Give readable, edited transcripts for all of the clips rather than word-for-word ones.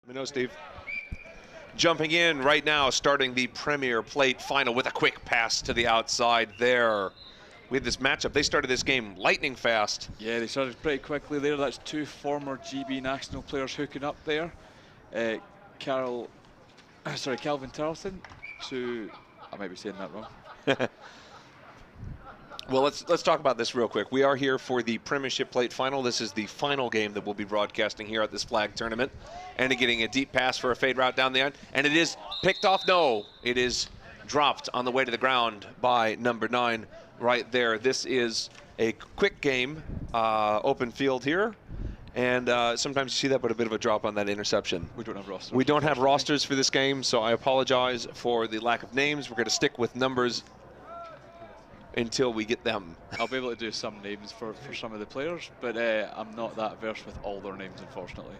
Let me know, Steve. Jumping in right now, starting the Premier Plate final with a quick pass to the outside there. We had this matchup. They started this game lightning fast. Yeah, they started pretty quickly there. That's two former GB national players hooking up there. Calvin Tarleton to, I might be saying that wrong. Well, let's talk about this real quick. We are here for the Premiership Plate final. This is the final game that we'll be broadcasting here at this flag tournament. And getting a deep pass for a fade route down the end. And it is picked off. No, it is dropped on the way to the ground by number 9 right there. This is a quick game, open field here. And sometimes you see that, but a bit of a drop on that interception. We don't have rosters. We don't have rosters for this game, so I apologize for the lack of names. We're going to stick with numbers until we get them. I'll be able to do some names for some of the players, but I'm not that versed with all their names, unfortunately.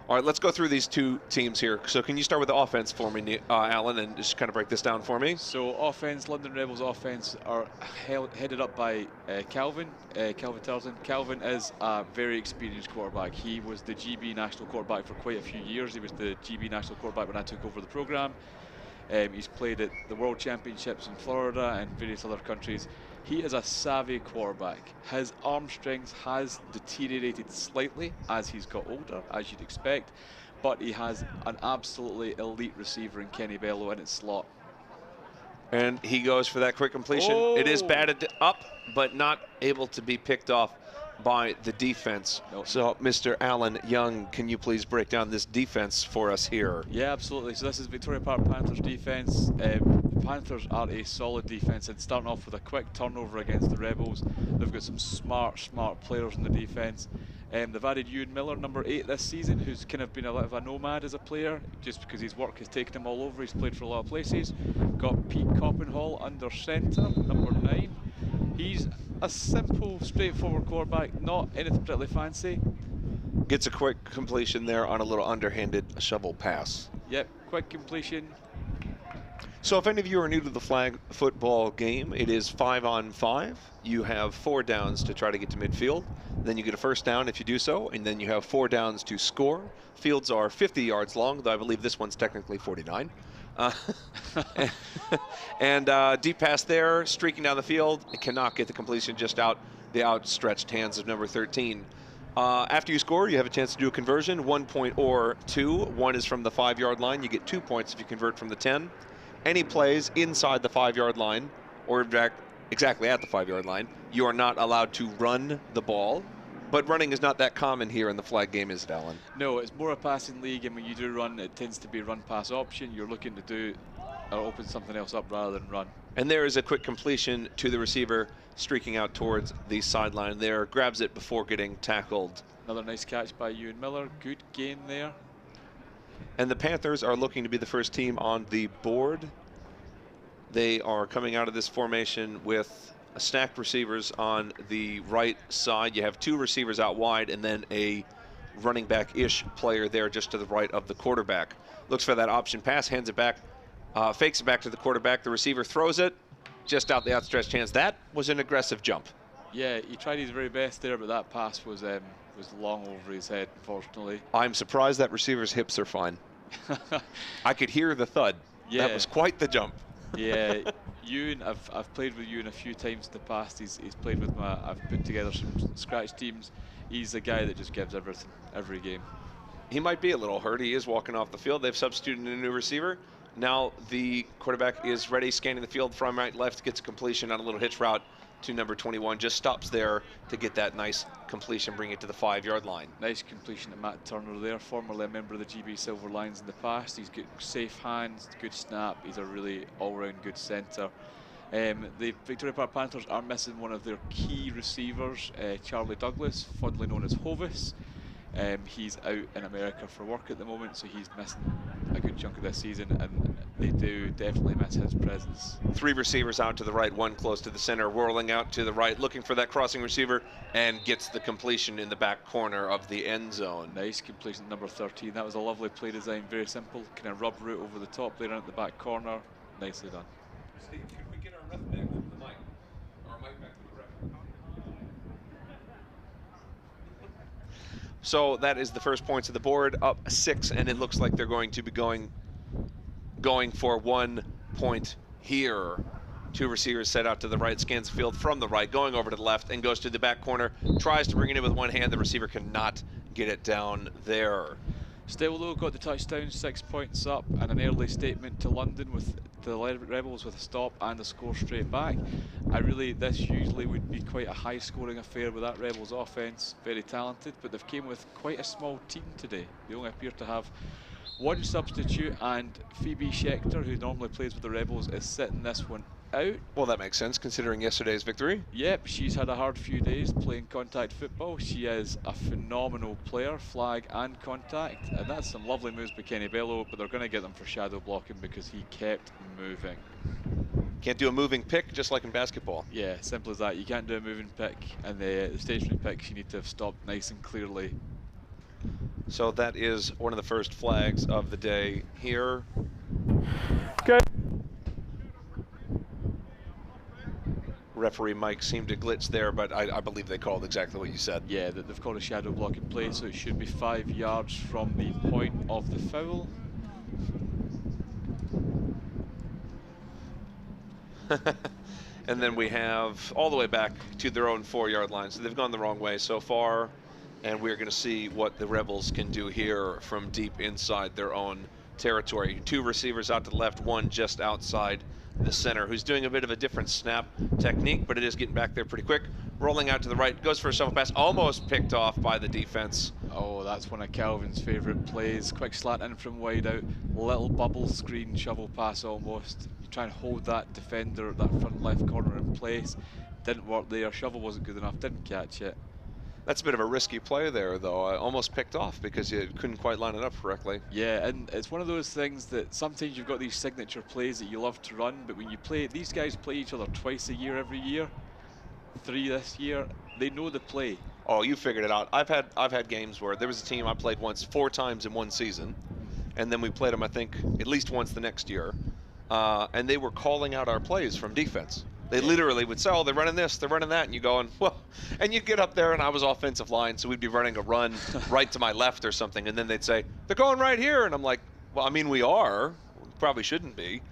All right, let's go through these two teams here. So can you start with the offense for me, Alan, and just kind of break this down for me? So offense, London Rebels offense are headed up by Calvin Tarleton. Calvin is a very experienced quarterback. He was the GB national quarterback for quite a few years. He was the GB national quarterback when I took over the program. He's played at the World Championships in Florida and various other countries. He is a savvy quarterback. His arm strength has deteriorated slightly as he's got older, as you'd expect, but he has an absolutely elite receiver in Kenny Bello in its slot. And he goes for that quick completion. Oh. It is batted up, but not able to be picked off by the defense. Nope. So, Mr. Alan Young, can you please break down this defense for us here? Yeah, absolutely. So this is Victoria Park Panthers defense. Panthers are a solid defense, and starting off with a quick turnover against the Rebels. They've got some smart players in the defense. They've added Ewan Miller, number 8 this season, who's kind of been a bit of a nomad as a player, just because his work has taken him all over. He's played for a lot of places. Got Pete Coppenhall under centre, number 9. He's a simple, straightforward quarterback, not anything particularly fancy. Gets a quick completion there on a little underhanded shovel pass. Yep, quick completion. So if any of you are new to the flag football game, it is 5-on-5. You have 4 downs to try to get to midfield. Then you get a first down if you do so, and then you have 4 downs to score. Fields are 50 yards long, though I believe this one's technically 49. And deep pass there, streaking down the field. It cannot get the completion, just out the outstretched hands of number 13. After you score, you have a chance to do a conversion, 1 point or 2. 1 is from the 5-yard line. You get 2 points if you convert from the 10. Any plays inside the 5-yard line, or exactly at the 5-yard line, you are not allowed to run the ball. But running is not that common here in the flag game, is it, Alan? No, it's more a passing league, and when you do run, it tends to be run-pass option. You're looking to do or open something else up rather than run. And there is a quick completion to the receiver, streaking out towards the sideline there. Grabs it before getting tackled. Another nice catch by Ewan Miller. Good gain there. And the Panthers are looking to be the first team on the board. They are coming out of this formation with stacked receivers on the right side. You have 2 receivers out wide and then a running back-ish player there just to the right of the quarterback. Looks for that option pass, hands it back, fakes it back to the quarterback. The receiver throws it just out the outstretched hands. That was an aggressive jump. Yeah, he tried his very best there, but that pass was long over his head, unfortunately. I'm surprised that receiver's hips are fine. I could hear the thud. Yeah. That was quite the jump. Yeah, Ewan, I've played with Ewan a few times in the past. He's played with I've put together some scratch teams. He's a guy that just gives everything, every game. He might be a little hurt. He is walking off the field. They've substituted a new receiver. Now the quarterback is ready, scanning the field from right, left, gets a completion on a little hitch route to number 21. Just stops there to get that nice completion, bring it to the 5-yard line. Nice completion to Matt Turner there, formerly a member of the GB Silver Lions in the past. He's got safe hands, good snap. He's a really all-round good centre. The Victoria Park Panthers are missing one of their key receivers, Charlie Douglas, fondly known as Hovis. He's out in America for work at the moment, so he's missing a good chunk of this season, and they do definitely miss his presence. 3 receivers out to the right, 1 close to the center, whirling out to the right, looking for that crossing receiver, and gets the completion in the back corner of the end zone. Nice completion, number 13. That was a lovely play design, very simple, kind of rub route over the top there at the back corner. Nicely done. Steve, could we get our ref back to the mic? Our mic back to the ref. So that is the first points of the board, up 6, and it looks like they're going to be going for 1 point here. 2 receivers set out to the right, scans the field from the right, going over to the left, and goes to the back corner, tries to bring it in with one hand. The receiver cannot get it down there. Still though, got the touchdown, 6 points up, and an early statement to London with the Rebels with a stop and a score straight back. This usually would be quite a high scoring affair with that Rebels offense, very talented, but they've came with quite a small team today. They only appear to have 1 substitute, and Phoebe Schechter, who normally plays with the Rebels, is sitting this one out. Well, that makes sense considering yesterday's victory. Yep, she's had a hard few days playing contact football. She is a phenomenal player, flag and contact, and that's some lovely moves by Kenny Bello, but they're going to get them for shadow blocking because he kept moving. Can't do a moving pick, just like in basketball. Yeah, simple as that. You can't do a moving pick, and the stationary picks you need to have stopped nice and clearly. So that is one of the first flags of the day here. Okay. Referee Mike seemed to glitch there, but I believe they called exactly what you said. Yeah, they've called a shadow block in play, so it should be 5 yards from the point of the foul. And then we have all the way back to their own 4-yard line. So they've gone the wrong way so far, and we're going to see what the Rebels can do here from deep inside their own territory. 2 receivers out to the left, 1 just outside the center, who's doing a bit of a different snap technique, but it is getting back there pretty quick. Rolling out to the right, goes for a shovel pass, almost picked off by the defense. Oh, that's one of Calvin's favourite plays. Quick slant in from wide out, little bubble screen shovel pass almost. You try and hold that defender at that front left corner in place. Didn't work there, shovel wasn't good enough, didn't catch it. That's a bit of a risky play there, though. Almost picked off because you couldn't quite line it up correctly. Yeah, and it's one of those things that sometimes you've got these signature plays that you love to run, but when you play, these guys play each other twice a year every year. 3 this year, they know the play. Oh, you figured it out. I've had games where there was a team I played once 4 times in one season, and then we played them, I think, at least once the next year, and they were calling out our plays from defense. They literally would say, oh, they're running this, they're running that, and you going, well, and you get up there, and I was offensive line, so we'd be running a run right to my left or something, and then they'd say, they're going right here, and I'm like, well, I mean, we are. We probably shouldn't be.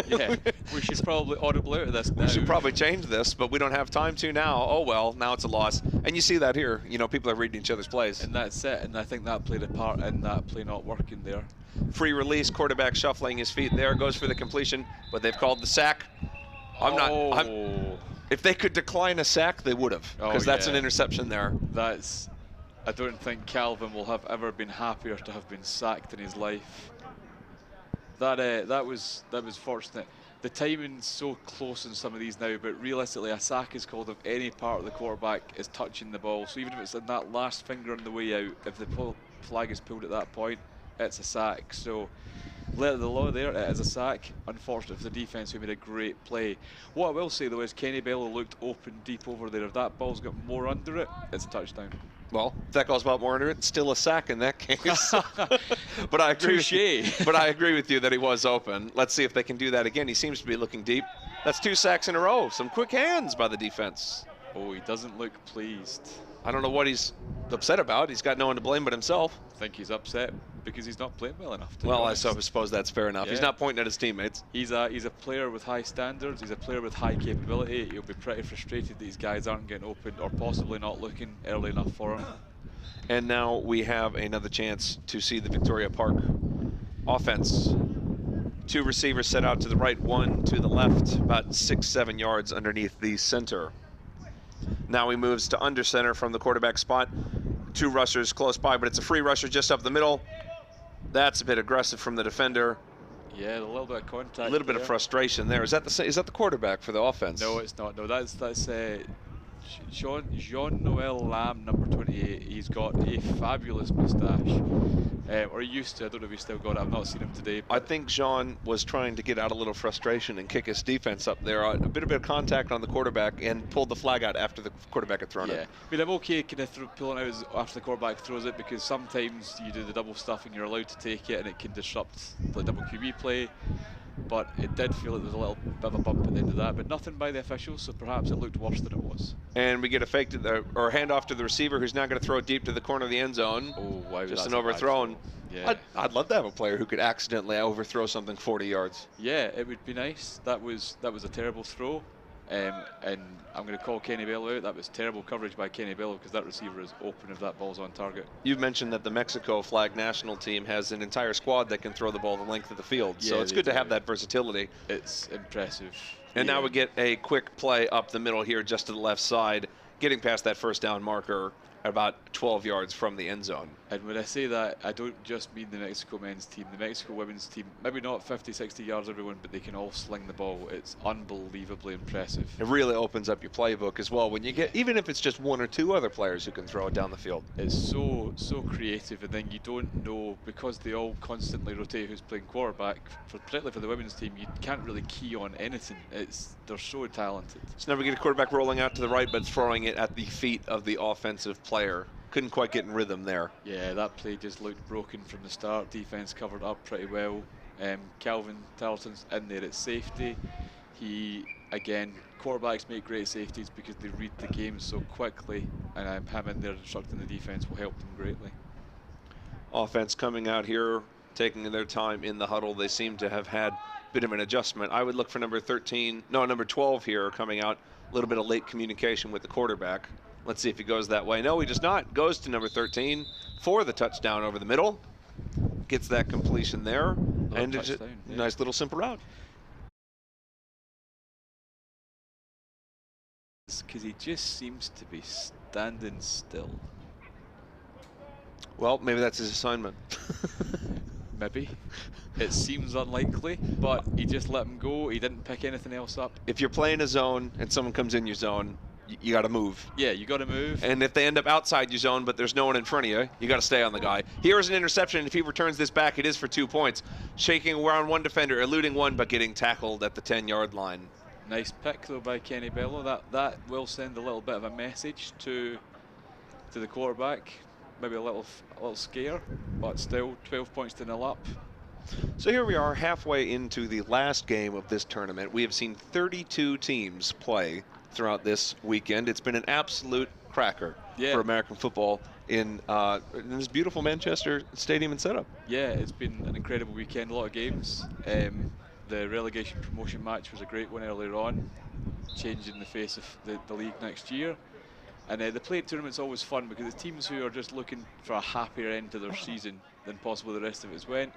Yeah, we should probably audible out of this now. We should probably change this, but we don't have time to now. Oh, well, now it's a loss. And you see that here. You know, people are reading each other's plays. And that's it, and I think that played a part in that play not working there. Free release, quarterback shuffling his feet there, goes for the completion, but they've called the sack. If they could decline a sack, they would have, because that's an interception there. I don't think Calvin will have ever been happier to have been sacked in his life. That was fortunate. The timing's so close in some of these now, but realistically, a sack is called if any part of the quarterback is touching the ball. So even if it's in that last finger on the way out, if the flag is pulled at that point, it's a sack. So letter of the law there, it is a sack. Unfortunate for the defense who made a great play. What I will say though is Kenny Bello looked open deep over there. If that ball's got more under it, it's a touchdown. Well, if that goes about more under it, still a sack in that case. But I agree with you. But I agree with you that he was open. Let's see if they can do that again. He seems to be looking deep. That's 2 sacks in a row. Some quick hands by the defense. Oh, he doesn't look pleased. I don't know what he's upset about. He's got no one to blame but himself. I think he's upset because he's not playing well enough. Well, I suppose that's fair enough. Yeah. He's not pointing at his teammates. He's a player with high standards. He's a player with high capability. He'll be pretty frustrated these guys aren't getting open or possibly not looking early enough for him. And now we have another chance to see the Victoria Park offense. 2 receivers set out to the right, 1 to the left, about 6-7 yards underneath the center. Now he moves to under center from the quarterback spot. 2 rushers close by, but it's a free rusher just up the middle. That's a bit aggressive from the defender. Yeah, a little bit of contact. A little bit of frustration there. Is that the quarterback for the offense? No, it's not. No, that's Jean-Noel Lamb, number 28. He's got a fabulous moustache, or he used to. I don't know if he's still got it. I've not seen him today. I think Jean was trying to get out a little frustration and kick his defense up there. A bit of contact on the quarterback and pulled the flag out after the quarterback had thrown it. I mean, I'm okay kind of pulling out after the quarterback throws it because sometimes you do the double stuff and you're allowed to take it and it can disrupt the double QB play. but it did feel like there was a little bit of a bump at the end of that, but nothing by the officials, so perhaps it looked worse than it was. And we get a fake to the, or handoff to the receiver, who's now going to throw it deep to the corner of the end zone. Oh, wow. Just an overthrown. Yeah. I'd love to have a player who could accidentally overthrow something 40 yards. Yeah, it would be nice. That was a terrible throw. And I'm going to call Kenny Bello out. That was terrible coverage by Kenny Bello because that receiver is open if that ball's on target. You've mentioned that the Mexico flag national team has an entire squad that can throw the ball the length of the field. Yeah, so it's good to have that versatility. It's impressive. And now we get a quick play up the middle here just to the left side, getting past that first down marker at about 12 yards from the end zone. And when I say that, I don't just mean the Mexico men's team. The Mexico women's team, maybe not 50, 60 yards everyone, but they can all sling the ball. It's unbelievably impressive. It really opens up your playbook as well when you get, even if it's just one or two other players who can throw it down the field. It's so creative, and then you don't know, because they all constantly rotate who's playing quarterback, particularly for the women's team, you can't really key on anything. They're so talented. So now we get a quarterback rolling out to the right, but throwing it at the feet of the offensive player. Couldn't quite get in rhythm there. Yeah, that play just looked broken from the start. Defense covered up pretty well. Calvin Tarleton's in there at safety. Again, quarterbacks make great safeties because they read the game so quickly, and him in there instructing the defense will help them greatly. Offense coming out here, taking their time in the huddle. They seem to have had a bit of an adjustment. I would look for number 12 here coming out. A little bit of late communication with the quarterback. Let's see if he goes that way. No, he does not. Goes to number 13 for the touchdown over the middle. Gets that completion there. And it's a nice little simple route. Because he just seems to be standing still. Well, maybe that's his assignment. Maybe. It seems unlikely, but he just let him go. He didn't pick anything else up. If you're playing a zone and someone comes in your zone, you got to move. Yeah, you got to move. And if they end up outside your zone, but there's no one in front of you got to stay on the guy. Here's an interception. If he returns this back, it is for 2 points. Shaking around one defender, eluding one, but getting tackled at the 10-yard line. Nice pick, though, by Kenny Bello. That will send a little bit of a message to the quarterback. Maybe a little scare, but still 12 points to 0 up. So here we are halfway into the last game of this tournament. We have seen 32 teams play throughout this weekend. It's been an absolute cracker for American football in this beautiful Manchester stadium and setup. Yeah, it's been an incredible weekend, a lot of games. The relegation promotion match was a great one earlier on, changing the face of the league next year. And the plate tournament's always fun because the teams who are just looking for a happier end to their season than possibly the rest of it went.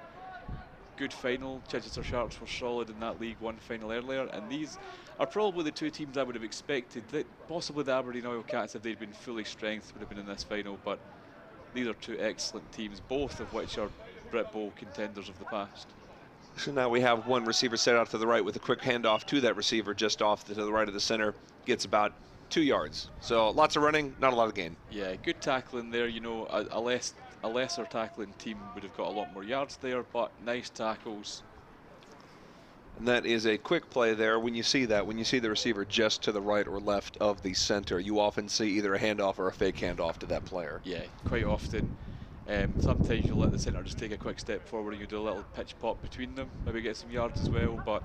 Good final. Chichester Sharks were solid in that League One final earlier, and these are probably the two teams I would have expected. That possibly the Aberdeen Oil Cats, if they'd been fully strength, would have been in this final, but these are two excellent teams, both of which are Brit Bowl contenders of the past. So now we have one receiver set out to the right with a quick handoff to that receiver just off to the right of the center. Gets about 2 yards. So lots of running, not a lot of gain. Yeah, good tackling there. You know, a lesser tackling team would have got a lot more yards there, but nice tackles. And that is a quick play there. When you see that, when you see the receiver just to the right or left of the center, you often see either a handoff or a fake handoff to that player. Yeah, quite often. Sometimes you'll let the center just take a quick step forward and you do a little pitch pop between them, maybe get some yards as well, but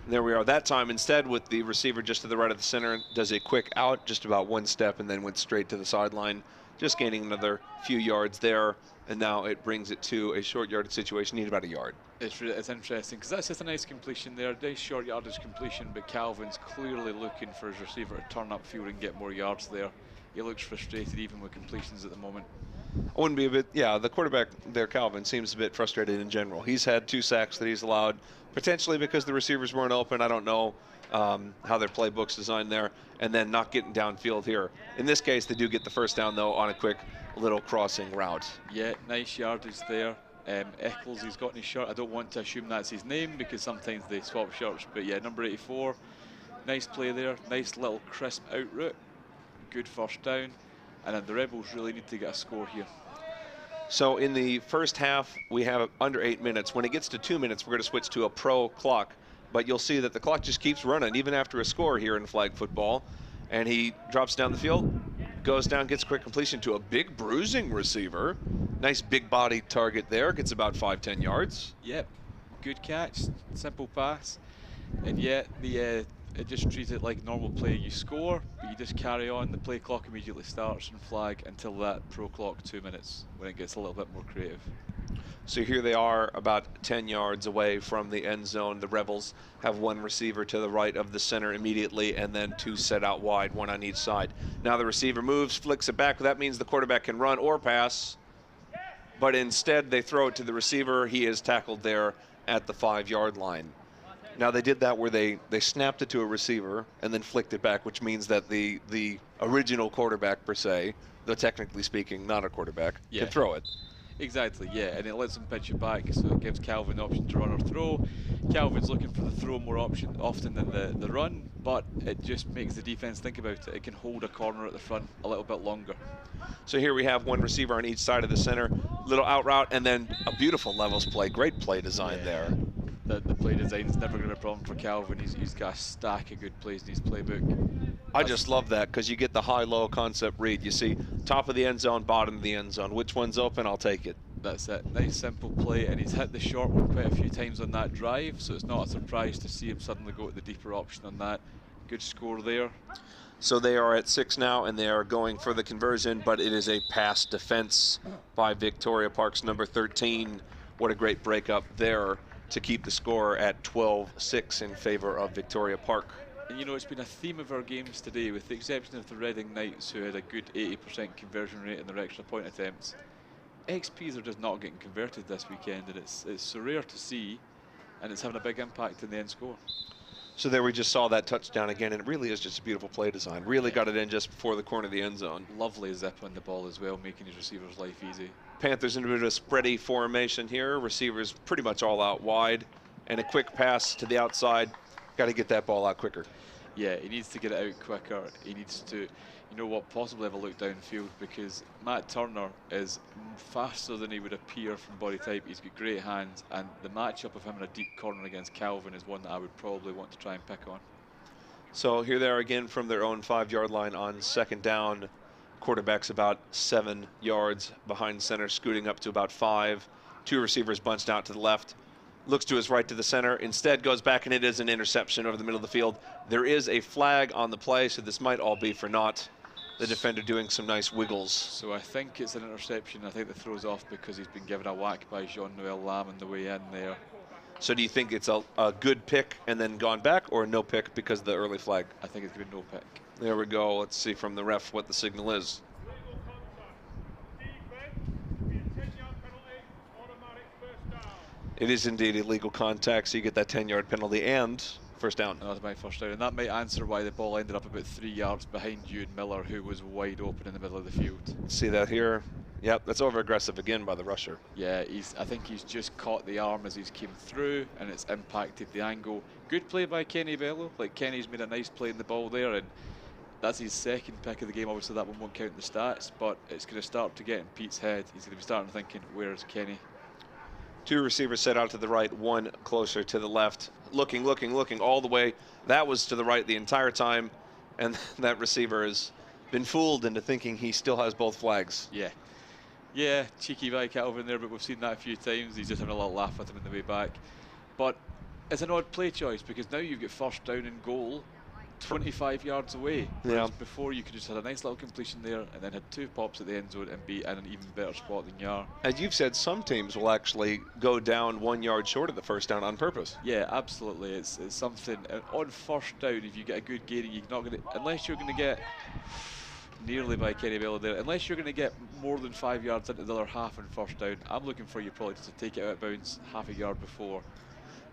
there we are. That time, instead, with the receiver just to the right of the center, does a quick out, just about one step, and then went straight to the sideline, just gaining another few yards there. And now it brings it to a short yardage situation, need about a yard. It's interesting, because that's just a nice completion there, nice short yardage completion, but Calvin's clearly looking for his receiver to turn up field and get more yards there. He looks frustrated even with completions at the moment. I wouldn't be a bit, the quarterback there, Calvin, seems a bit frustrated in general. He's had 2 sacks that he's allowed, potentially because the receivers weren't open. I don't know how their playbook's designed there, and then not getting downfield here. In this case, they do get the first down, though, on a quick little crossing route. Yeah, nice yardage there. Eccles, he's got in his shirt. I don't want to assume that's his name because sometimes they swap shirts, but yeah, number 84. Nice play there, nice little crisp out route. Good first down. And then the Rebels really need to get a score here. So in the first half, we have under 8 minutes. When it gets to 2 minutes, we're going to switch to a pro clock. But you'll see that the clock just keeps running, even after a score here in flag football. And he drops down the field, goes down, gets quick completion to a big bruising receiver. Nice big body target there, gets about 5-10 yards. Yep. good catch, simple pass, and yet it just treats it like normal play. You score, but you just carry on. The play clock immediately starts and flag until that pro clock 2 minutes, when it gets a little bit more creative. So here they are about 10 yards away from the end zone. The Rebels have one receiver to the right of the center immediately, and then two set out wide, one on each side. Now the receiver moves, flicks it back. That means the quarterback can run or pass, but instead they throw it to the receiver. He is tackled there at the 5-yard line. Now they did that where they snapped it to a receiver and then flicked it back, which means that the original quarterback per se, though technically speaking not a quarterback, can throw it. Exactly, yeah, and it lets him pitch it back, so it gives Calvin the option to run or throw. Calvin's looking for the throw more often than the run, but it just makes the defense think about it. It can hold a corner at the front a little bit longer. So here we have one receiver on each side of the center, little out route, and then a beautiful levels play. Great play design there. The play design is never going to be a problem for Calvin. He's got a stack of good plays in his playbook. I just love that because you get the high-low concept read. You see top of the end zone, bottom of the end zone. Which one's open, I'll take it. That's it. Nice simple play, and he's hit the short one quite a few times on that drive, so it's not a surprise to see him suddenly go to the deeper option on that. Good score there. So they are at 6 now, and they are going for the conversion, but it is a pass defense by Victoria Park's number 13. What a great breakup there to keep the score at 12-6 in favor of Victoria Park. And you know, it's been a theme of our games today, with the exception of the Reading Knights, who had a good 80% conversion rate in their extra point attempts. XPs are just not getting converted this weekend, and it's so rare to see, and it's having a big impact in the end score. So there we just saw that touchdown again, and it really is just a beautiful play design. Really got it in just before the corner of the end zone. Lovely zip on the ball as well, making his receiver's life easy. Panthers in a bit of a spready formation here. Receivers pretty much all out wide, and a quick pass to the outside. Got to get that ball out quicker. Yeah, he needs to get it out quicker. He needs to, you know what, possibly have a look downfield, because Matt Turner is faster than he would appear from body type. He's got great hands, and the matchup of him in a deep corner against Calvin is one that I would probably want to try and pick on. So here they are again from their own 5-yard line on second down. Quarterback's about 7 yards behind center, scooting up to about 5. Two receivers bunched out to the left. Looks to his right to the center, instead goes back, and it is an interception over the middle of the field. There is a flag on the play, so this might all be for naught. The defender doing some nice wiggles. So I think it's an interception. I think the throw's off because he's been given a whack by Jean-Noel Lam on the way in there. So do you think it's a good pick and then gone back, or no pick because of the early flag? I think it's going to be no pick. There we go. Let's see from the ref what the signal is. It is indeed illegal contact, so you get that 10-yard penalty and first down. And that was my first down, and that might answer why the ball ended up about 3 yards behind Ewan Miller, who was wide open in the middle of the field. See that here? Yep, that's over-aggressive again by the rusher. Yeah, I think he's just caught the arm as he's came through, and it's impacted the angle. Good play by Kenny Bello. Like, Kenny's made a nice play in the ball there, and that's his second pick of the game. Obviously, that one won't count in the stats, but it's going to start to get in Pete's head. He's going to be starting thinking, where's Kenny? Two receivers set out to the right, one closer to the left. Looking all the way. That was to the right the entire time, and that receiver has been fooled into thinking he still has both flags. Yeah, cheeky by Calvin there, but we've seen that a few times. He's just having a little laugh at him in the way back. But it's an odd play choice, because now you've got first down and goal 25 yards away. Yeah. Before you could just had a nice little completion there and then had two pops at the end zone and be in an even better spot than you are. As you've said, some teams will actually go down 1 yard short of the first down on purpose. Yeah, absolutely. It's something on first down. If you get a good gain, you're not going to, unless you're going to get nearly by Kenny Bello there, unless you're going to get more than 5 yards into the other half on first down. I'm looking for you probably just to take it out of bounds half a yard before.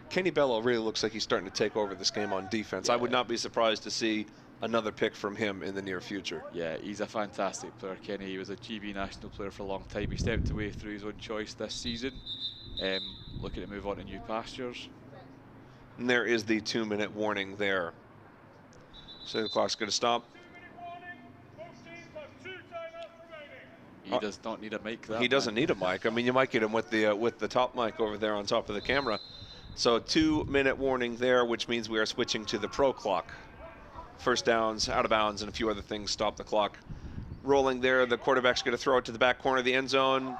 Kenny Bello really looks like he's starting to take over this game on defense. Yeah. I would not be surprised to see another pick from him in the near future. Yeah, he's a fantastic player, Kenny. He was a GB national player for a long time. He stepped away through his own choice this season, looking to move on to new pastures. And there is the 2-minute warning there. So the clock's going to stop. He does not need a mic. He doesn't need a mic. I mean, you might get him with the top mic over there on top of the camera. So 2-minute warning there, which means we are switching to the pro clock. First downs, out of bounds, and a few other things stop the clock. Rolling there, the quarterback's going to throw it to the back corner of the end zone.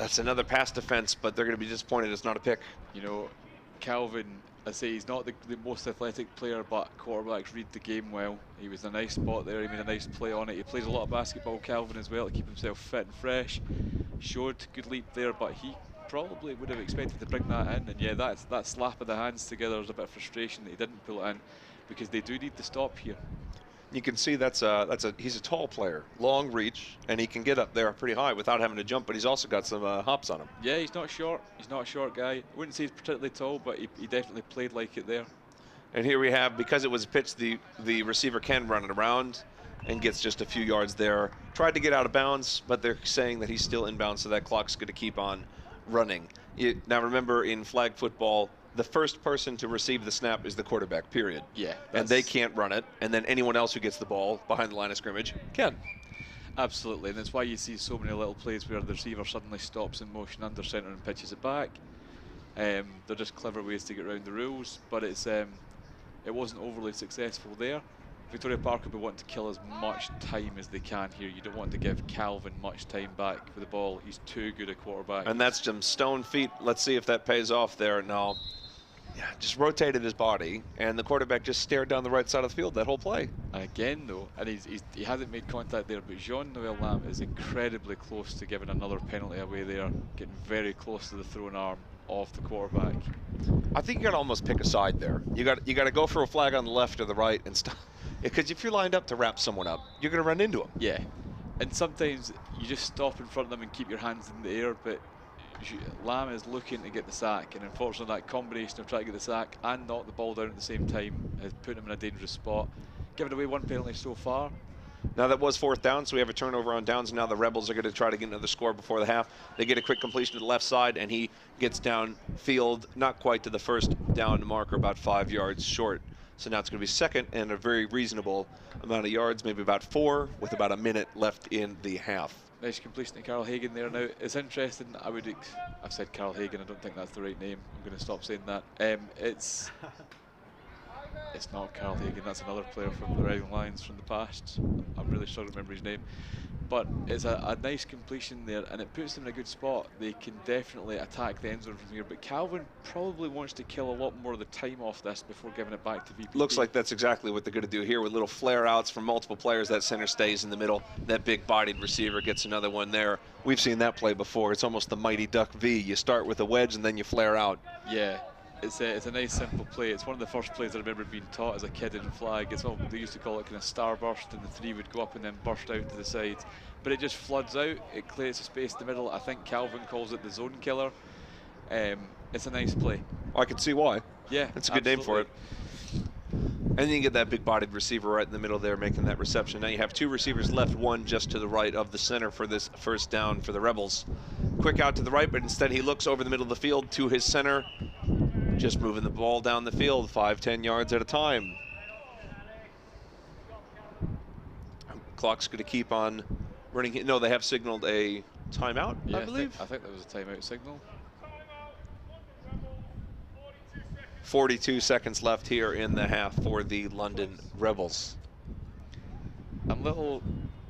That's another pass defense, but they're going to be disappointed it's not a pick. You know, Calvin, I say he's not the most athletic player, but quarterbacks read the game well. He was in a nice spot there. He made a nice play on it. He plays a lot of basketball, Calvin, as well, to keep himself fit and fresh. Showed good leap there, but he probably would have expected to bring that in. And yeah, that slap of the hands together is a bit of frustration that he didn't pull it in, because they do need to stop here. You can see he's a tall player, long reach, and he can get up there pretty high without having to jump, but he's also got some hops on him. Yeah, he's not short. He's not a short guy. I wouldn't say he's particularly tall, but he definitely played like it there. And here we have, because it was a pitch, the receiver can run it around and gets just a few yards there. Tried to get out of bounds, but they're saying that he's still inbounds, so that clock's going to keep on running. Now remember, in flag football, the first person to receive the snap is the quarterback, period. Yeah. And they can't run it, and then anyone else who gets the ball behind the line of scrimmage can. Absolutely, and that's why you see so many little plays where the receiver suddenly stops in motion under center and pitches it back. They're just clever ways to get around the rules, but it wasn't overly successful there. Victoria Park will be wanting to kill as much time as they can here. You don't want to give Calvin much time back with the ball. He's too good a quarterback. And that's some stone feet. Let's see if that pays off there. No. Yeah, just rotated his body, and the quarterback just stared down the right side of the field that whole play. Again, though, and he hasn't made contact there, but Jean-Noel Lamb is incredibly close to giving another penalty away there, getting very close to the thrown arm of the quarterback. I think you got to almost pick a side there. You got to go for a flag on the left or the right and stop. Because if you're lined up to wrap someone up, you're going to run into them. Yeah, and sometimes you just stop in front of them and keep your hands in the air, but Lamb is looking to get the sack, and unfortunately that combination of trying to get the sack and knock the ball down at the same time has put him in a dangerous spot. Giving away one penalty so far. Now that was 4th down, so we have a turnover on downs. Now the Rebels are going to try to get another score before the half. They get a quick completion to the left side, and he gets downfield, not quite to the first down marker, about 5 yards short. So now it's going to be second and a very reasonable amount of yards, maybe about 4, with about a minute left in the half. Nice completion to Carl Hagan there. Now, it's interesting. I've said Carl Hagan. I don't think that's the right name. I'm going to stop saying that. It's not Carl Hagan. That's another player from the Riding Lions from the past. I'm really struggling to remember his name. But it's a nice completion there, and it puts them in a good spot. They can definitely attack the end zone from here, but Calvin probably wants to kill a lot more of the time off this before giving it back to VPP. Looks like that's exactly what they're going to do here with little flare outs from multiple players. That center stays in the middle. That big bodied receiver gets another one there. We've seen that play before. It's almost the Mighty Duck V. You start with a wedge and then you flare out. Yeah. It's a nice simple play. It's one of the first plays I remember being taught as a kid in flag. It's what they used to call it kind of starburst, and the 3 would go up and then burst out to the sides. But it just floods out. It creates a space in the middle. I think Calvin calls it the zone killer. It's a nice play. I can see why. Yeah, it's a good name for it. And then you get that big-bodied receiver right in the middle there making that reception. Now you have 2 receivers left, one just to the right of the center for this first down for the Rebels. Quick out to the right, but instead he looks over the middle of the field to his center, just moving the ball down the field 5-10 yards at a time. Clock's going to keep on running. No, they have signaled a timeout, yeah, I believe. I think that was a timeout signal. 42 seconds left here in the half for the London Rebels. I'm a little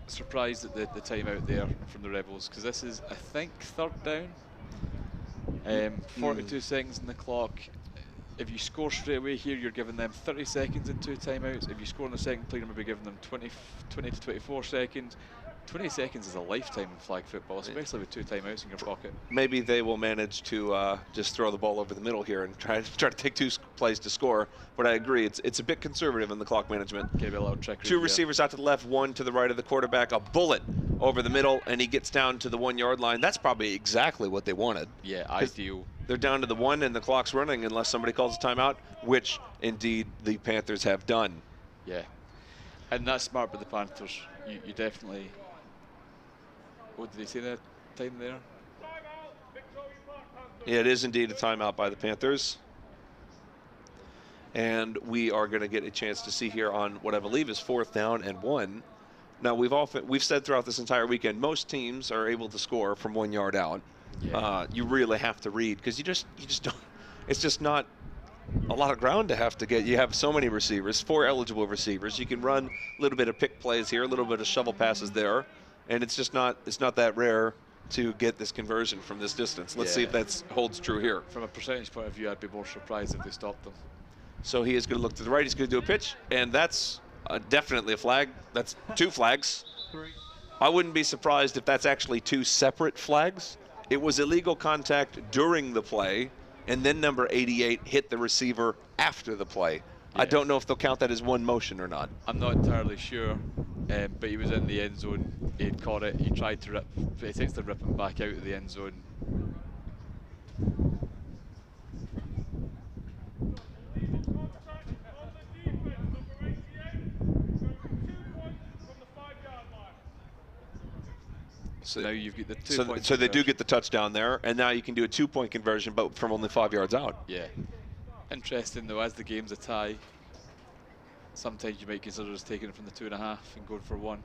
surprised at the timeout there from the Rebels, because this is, I think, 3rd down. 42 seconds in the clock. If you score straight away here, you're giving them 30 seconds and 2 timeouts. If you score in the second play, you're maybe giving them 20 to 24 seconds. 20 seconds is a lifetime in flag football, especially with 2 timeouts in your pocket. Maybe they will manage to just throw the ball over the middle here and try to take 2 plays to score. But I agree, it's a bit conservative in the clock management. Give it a little trickery. 2 receivers out to the left, 1 to the right of the quarterback. A bullet over the middle, and he gets down to the 1-yard line. That's probably exactly what they wanted. Yeah, ideal. They're down to the 1, and the clock's running unless somebody calls a timeout, which indeed the Panthers have done. Yeah, and that's smart by the Panthers. You definitely. What did they say that time there? Yeah, it is indeed a timeout by the Panthers. And we are going to get a chance to see here on what I believe is 4th down and 1. Now we've said throughout this entire weekend, most teams are able to score from 1 yard out. Yeah. You really have to read, because you just don't. It's just not a lot of ground to have to get. You have so many receivers, 4 eligible receivers. You can run a little bit of pick plays here, a little bit of shovel passes there. And it's just not that rare to get this conversion from this distance. Let's see if that holds true here. From a percentage point of view, I'd be more surprised if they stopped them. So he is going to look to the right. He's going to do a pitch, and that's definitely a flag. That's 2 flags. I wouldn't be surprised if that's actually 2 separate flags. It was illegal contact during the play, and then number 88 hit the receiver after the play. I don't know if they'll count that as one motion or not. I'm not entirely sure, but he was in the end zone. He had caught it. He tried to rip. He takes the rip him back out of the end zone. So now you've got the 2 point. So they do get the touchdown there, and now you can do a 2-point conversion, but from only 5 yards out. Yeah. Interesting though, as the game's a tie, sometimes you might consider us taking it from the 2.5 and going for 1.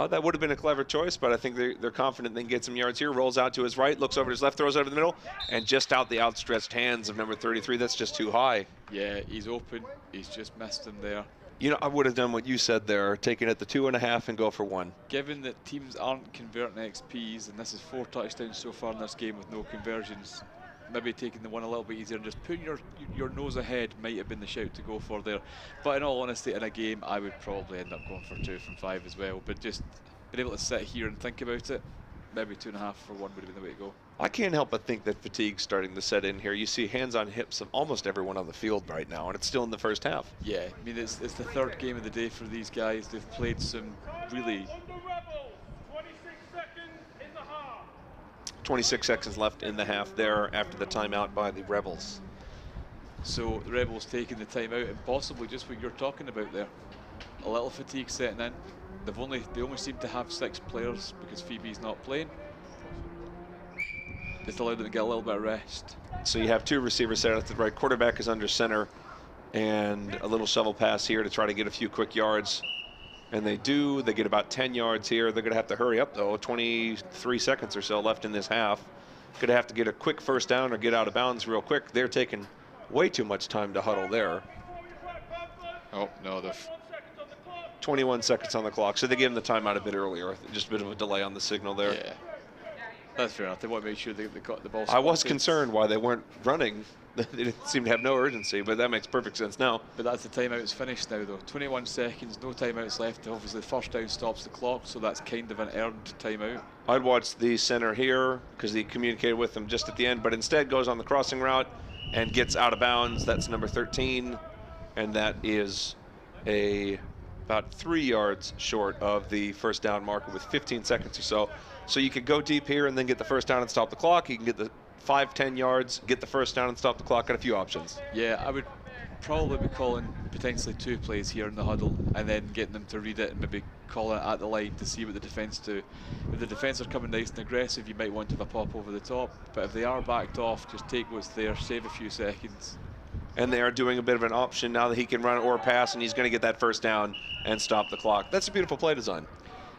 That would have been a clever choice, but I think they're confident they can get some yards here. Rolls out to his right, looks over to his left, throws over the middle, and just out the outstretched hands of number 33. That's just too high. Yeah, he's open. He's just missed him there. You know, I would have done what you said there, taking it the 2.5 and go for 1. Given that teams aren't converting XPs, and this is 4 touchdowns so far in this game with no conversions, maybe taking the 1 a little bit easier and just putting your nose ahead might have been the shout to go for there. But in all honesty, in a game, I would probably end up going for 2 from 5 as well. But just being able to sit here and think about it, maybe 2.5 for 1 would have been the way to go. I can't help but think that fatigue's starting to set in here. You see hands on hips of almost everyone on the field right now, and it's still in the first half. Yeah, I mean, it's the 3rd game of the day for these guys. They've played some really... 26 seconds left in the half there after the timeout by the Rebels. So the Rebels taking the timeout, and possibly just what you're talking about there. A little fatigue setting in. They only seem to have 6 players because Phoebe's not playing. Just allowed them to get a little bit of rest. So you have 2 receivers set at the right. Quarterback is under center, and a little shovel pass here to try to get a few quick yards. And they do. They get about 10 yards here. They're going to have to hurry up, though. 23 seconds or so left in this half. Going to have to get a quick first down or get out of bounds real quick. They're taking way too much time to huddle there. Oh, no, the 21 seconds on the clock. So they gave him the timeout a bit earlier. Just a bit of a delay on the signal there. Yeah, that's fair enough. They want to make sure they got the ball. I was concerned why they weren't running. They didn't seem to have no urgency, but that makes perfect sense now. But that's the timeout's finished now, though. 21 seconds, no timeouts left. Obviously, the first down stops the clock, so that's kind of an earned timeout. I'd watch the center here because he communicated with them just at the end, but instead goes on the crossing route and gets out of bounds. That's number 13, and that is about 3 yards short of the first down marker with 15 seconds or so. So you could go deep here and then get the first down and stop the clock. You can get the 5-10 yards, get the first down and stop the clock. Got a few options. Yeah, I would probably be calling potentially 2 plays here in the huddle and then getting them to read it and maybe calling it at the line to see what the defence do. If the defence are coming nice and aggressive, you might want to have a pop over the top. But if they are backed off, just take what's there, save a few seconds. And they are doing a bit of an option now that he can run or pass, and he's going to get that first down and stop the clock. That's a beautiful play design.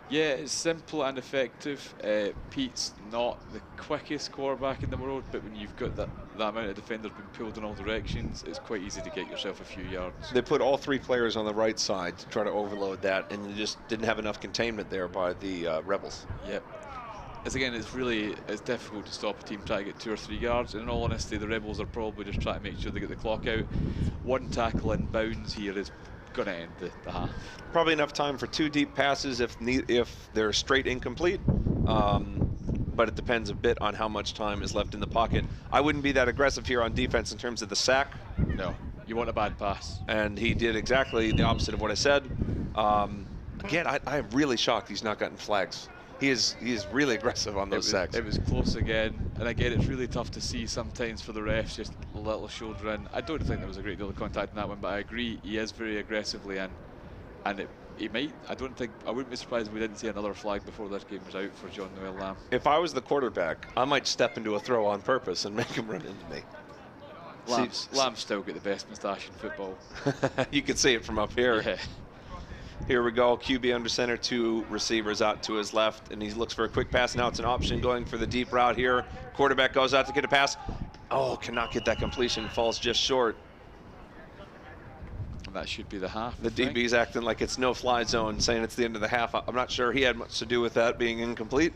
Yeah, it's simple and effective. Pete's not the quickest quarterback in the world, but when you've got that amount of defenders being pulled in all directions, it's quite easy to get yourself a few yards. They put all 3 players on the right side to try to overload that, and they just didn't have enough containment there by the Rebels. Yep. As again, it's difficult to stop a team trying to get 2 or 3 yards. And in all honesty, the Rebels are probably just trying to make sure they get the clock out. 1 tackle in bounds here is going to end the half. Probably enough time for 2 deep passes if they're straight incomplete. But it depends a bit on how much time is left in the pocket. I wouldn't be that aggressive here on defense in terms of the sack. No, you want a bad pass. And he did exactly the opposite of what I said. Again, I'm really shocked he's not gotten flags. He is really aggressive on those sacks. It was close again, and again, it's really tough to see sometimes for the refs, just a little shoulder in. I don't think there was a great deal of contact in that one, but I agree he is very aggressively in, and he might. I wouldn't be surprised if we didn't see another flag before this game was out for John Noel Lamb. If I was the quarterback, I might step into a throw on purpose and make him run into me. Lamb's still got the best moustache in football. You can see it from up here. Yeah. Here we go, QB under center, 2 receivers out to his left, and he looks for a quick pass. Now it's an option going for the deep route here. Quarterback goes out to get a pass. Oh, cannot get that completion, falls just short. And that should be the half. The DB's acting like it's no-fly zone, saying it's the end of the half. I'm not sure he had much to do with that being incomplete.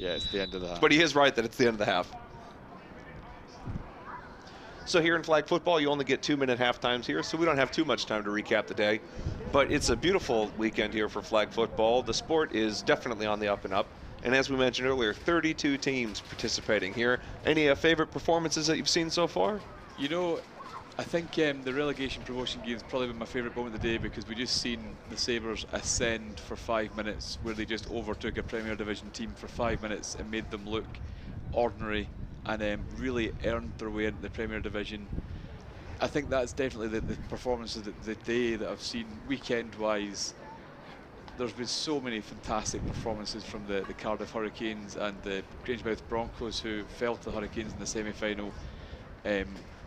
Yeah, it's the end of the half. But he is right that it's the end of the half. So here in flag football, you only get 2-minute half times here, so we don't have too much time to recap the day. But it's a beautiful weekend here for flag football. The sport is definitely on the up and up. And as we mentioned earlier, 32 teams participating here. Any favorite performances that you've seen so far? You know, I think the relegation promotion game's probably been my favourite moment of the day, because we just seen the Sabres ascend for 5 minutes, where they just overtook a Premier Division team for 5 minutes and made them look ordinary, and really earned their way into the Premier Division. I think that's definitely the performances of the day that I've seen weekend-wise. There's been so many fantastic performances from the Cardiff Hurricanes and the Grangemouth Broncos, who fell to the Hurricanes in the semi-final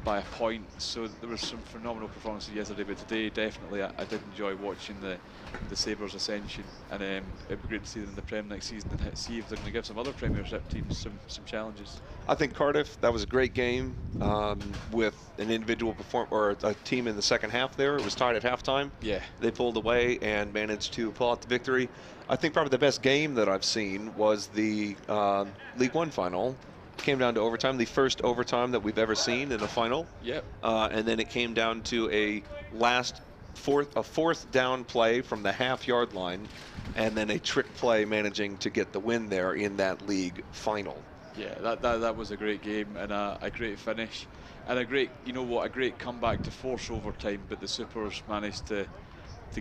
by a point. So there were some phenomenal performances yesterday, but today definitely I did enjoy watching the Sabres ascension, and it'd be great to see them in the Prem next season and see if they're going to give some other Premiership teams some challenges. I think Cardiff, that was a great game with an individual or a team in the second half there. It was tied at halftime. Yeah. They pulled away and managed to pull out the victory. I think probably the best game that I've seen was the League One final. Came down to overtime, the first overtime that we've ever seen in a final. Yep. And then it came down to a fourth down play from the half-yard line, and then a trick play managing to get the win there in that league final. Yeah, that was a great game, and a great finish, and a great comeback to force overtime. But the Supers managed to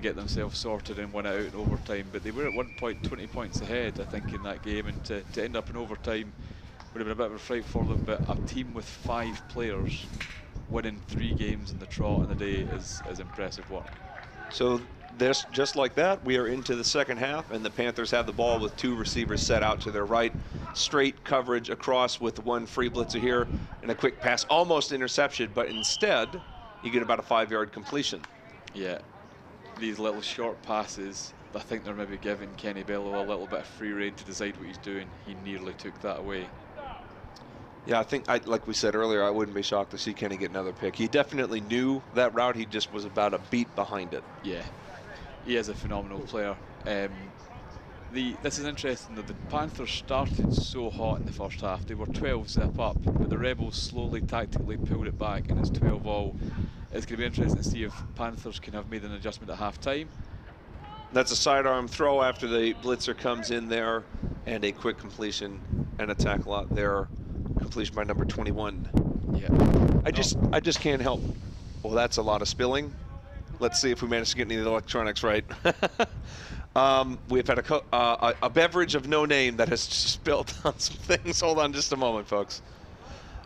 get themselves sorted and win it out in overtime. But they were at one point 20 points ahead, I think, in that game, and to end up in overtime would have been a bit of a fright for them. But a team with 5 players winning 3 games in the trot in the day is impressive work. So this, just like that, we are into the second half, and the Panthers have the ball with 2 receivers set out to their right. Straight coverage across with 1 free blitzer here, and a quick pass, almost interception, but instead you get about a 5-yard completion. Yeah, these little short passes, I think they're maybe giving Kenny Bello a little bit of free rein to decide what he's doing. He nearly took that away. Yeah, I think, like we said earlier, I wouldn't be shocked to see Kenny get another pick. He definitely knew that route. He just was about a beat behind it. Yeah, he is a phenomenal player. This is interesting that the Panthers started so hot in the first half. They were 12-zip up, but the Rebels slowly tactically pulled it back, and it's 12-all. It's going to be interesting to see if Panthers can have made an adjustment at half-time. That's a sidearm throw after the blitzer comes in there, and a quick completion and a tackle out there. Completion by number 21. Yeah. I just can't help. Well, that's a lot of spilling. Let's see if we manage to get any of the electronics right. We've had a beverage of no name that has spilled on some things. Hold on just a moment, folks.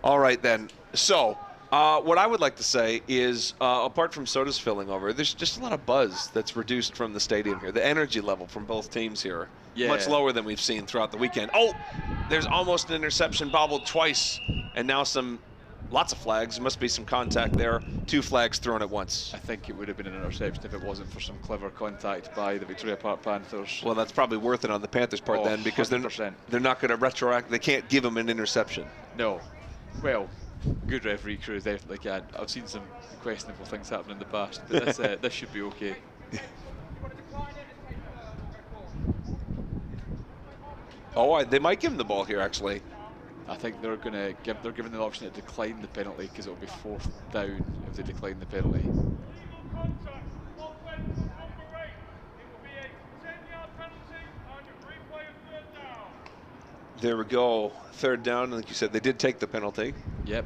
All right, then. So what I would like to say is, apart from sodas filling over, there's just a lot of buzz that's reduced from the stadium here. The energy level from both teams here, much lower than we've seen throughout the weekend. Oh, there's almost an interception, bobbled twice, and now lots of flags. There must be some contact there. 2 flags thrown at once. I think it would have been an interception if it wasn't for some clever contact by the Victoria Park Panthers. Well, that's probably worth it on the Panthers' part then, because 100%. they're not going to retroact. They can't give them an interception. No. Well, good referee crews definitely can. I've seen some questionable things happen in the past, but this should be okay. Oh, they might give him the ball here, actually. I think they're giving the option to decline the penalty, because it'll be 4th down if they decline the penalty. There we go. 3rd down, like you said, they did take the penalty. Yep.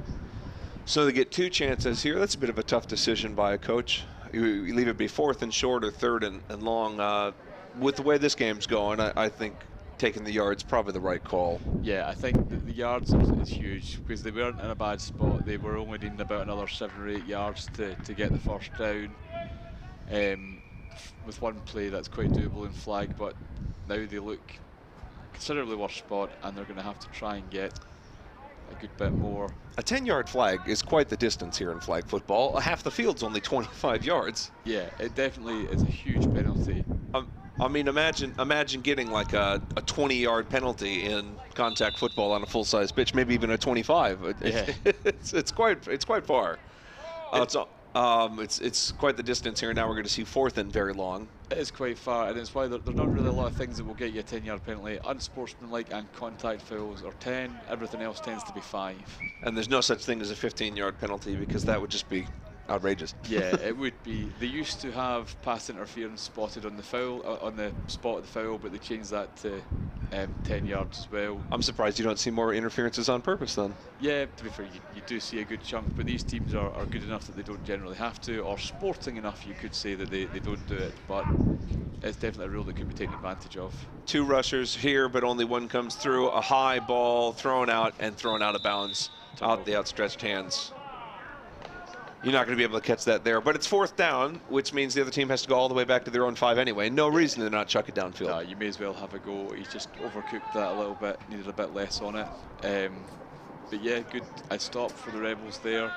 So they get 2 chances here. That's a bit of a tough decision by a coach. You leave it be 4th and short or 3rd and long. With the way this game's going, I think taking the yards probably the right call. Yeah, I think the yards is huge, because they weren't in a bad spot. They were only needing about another 7 or 8 yards to get the 1st down. With 1 play, that's quite doable in flag, but now they look considerably worse spot, and they're going to have to try and get a good bit more. A 10-yard flag is quite the distance here in flag football. Half the field's only 25 yards. Yeah, it definitely is a huge penalty. I mean, imagine getting like a 20-yard penalty in contact football on a full-size pitch, maybe even a 25. Yeah. It's quite far. It's quite the distance here. Now we're going to see 4th and very long. It is quite far, and it's why there's not really a lot of things that will get you a 10-yard penalty. Unsportsmanlike and contact fouls are 10. Everything else tends to be 5. And there's no such thing as a 15-yard penalty because that would just be outrageous. Yeah, it would be. They used to have pass interference spotted on the foul, on the spot of the foul, but they changed that to 10 yards as well. I'm surprised you don't see more interferences on purpose then. Yeah, to be fair, you do see a good chunk, but these teams are good enough that they don't generally have to, or sporting enough, you could say, that they don't do it, but it's definitely a rule that could be taken advantage of. 2 rushers here, but only one comes through. A high ball thrown out and thrown out of bounds, out the outstretched hands. You're not going to be able to catch that there, but it's 4th down, which means the other team has to go all the way back to their own 5 anyway. No reason to not chuck it downfield. You may as well have a go. He's just overcooked that a little bit, needed a bit less on it. But yeah, good a stop for the Rebels there.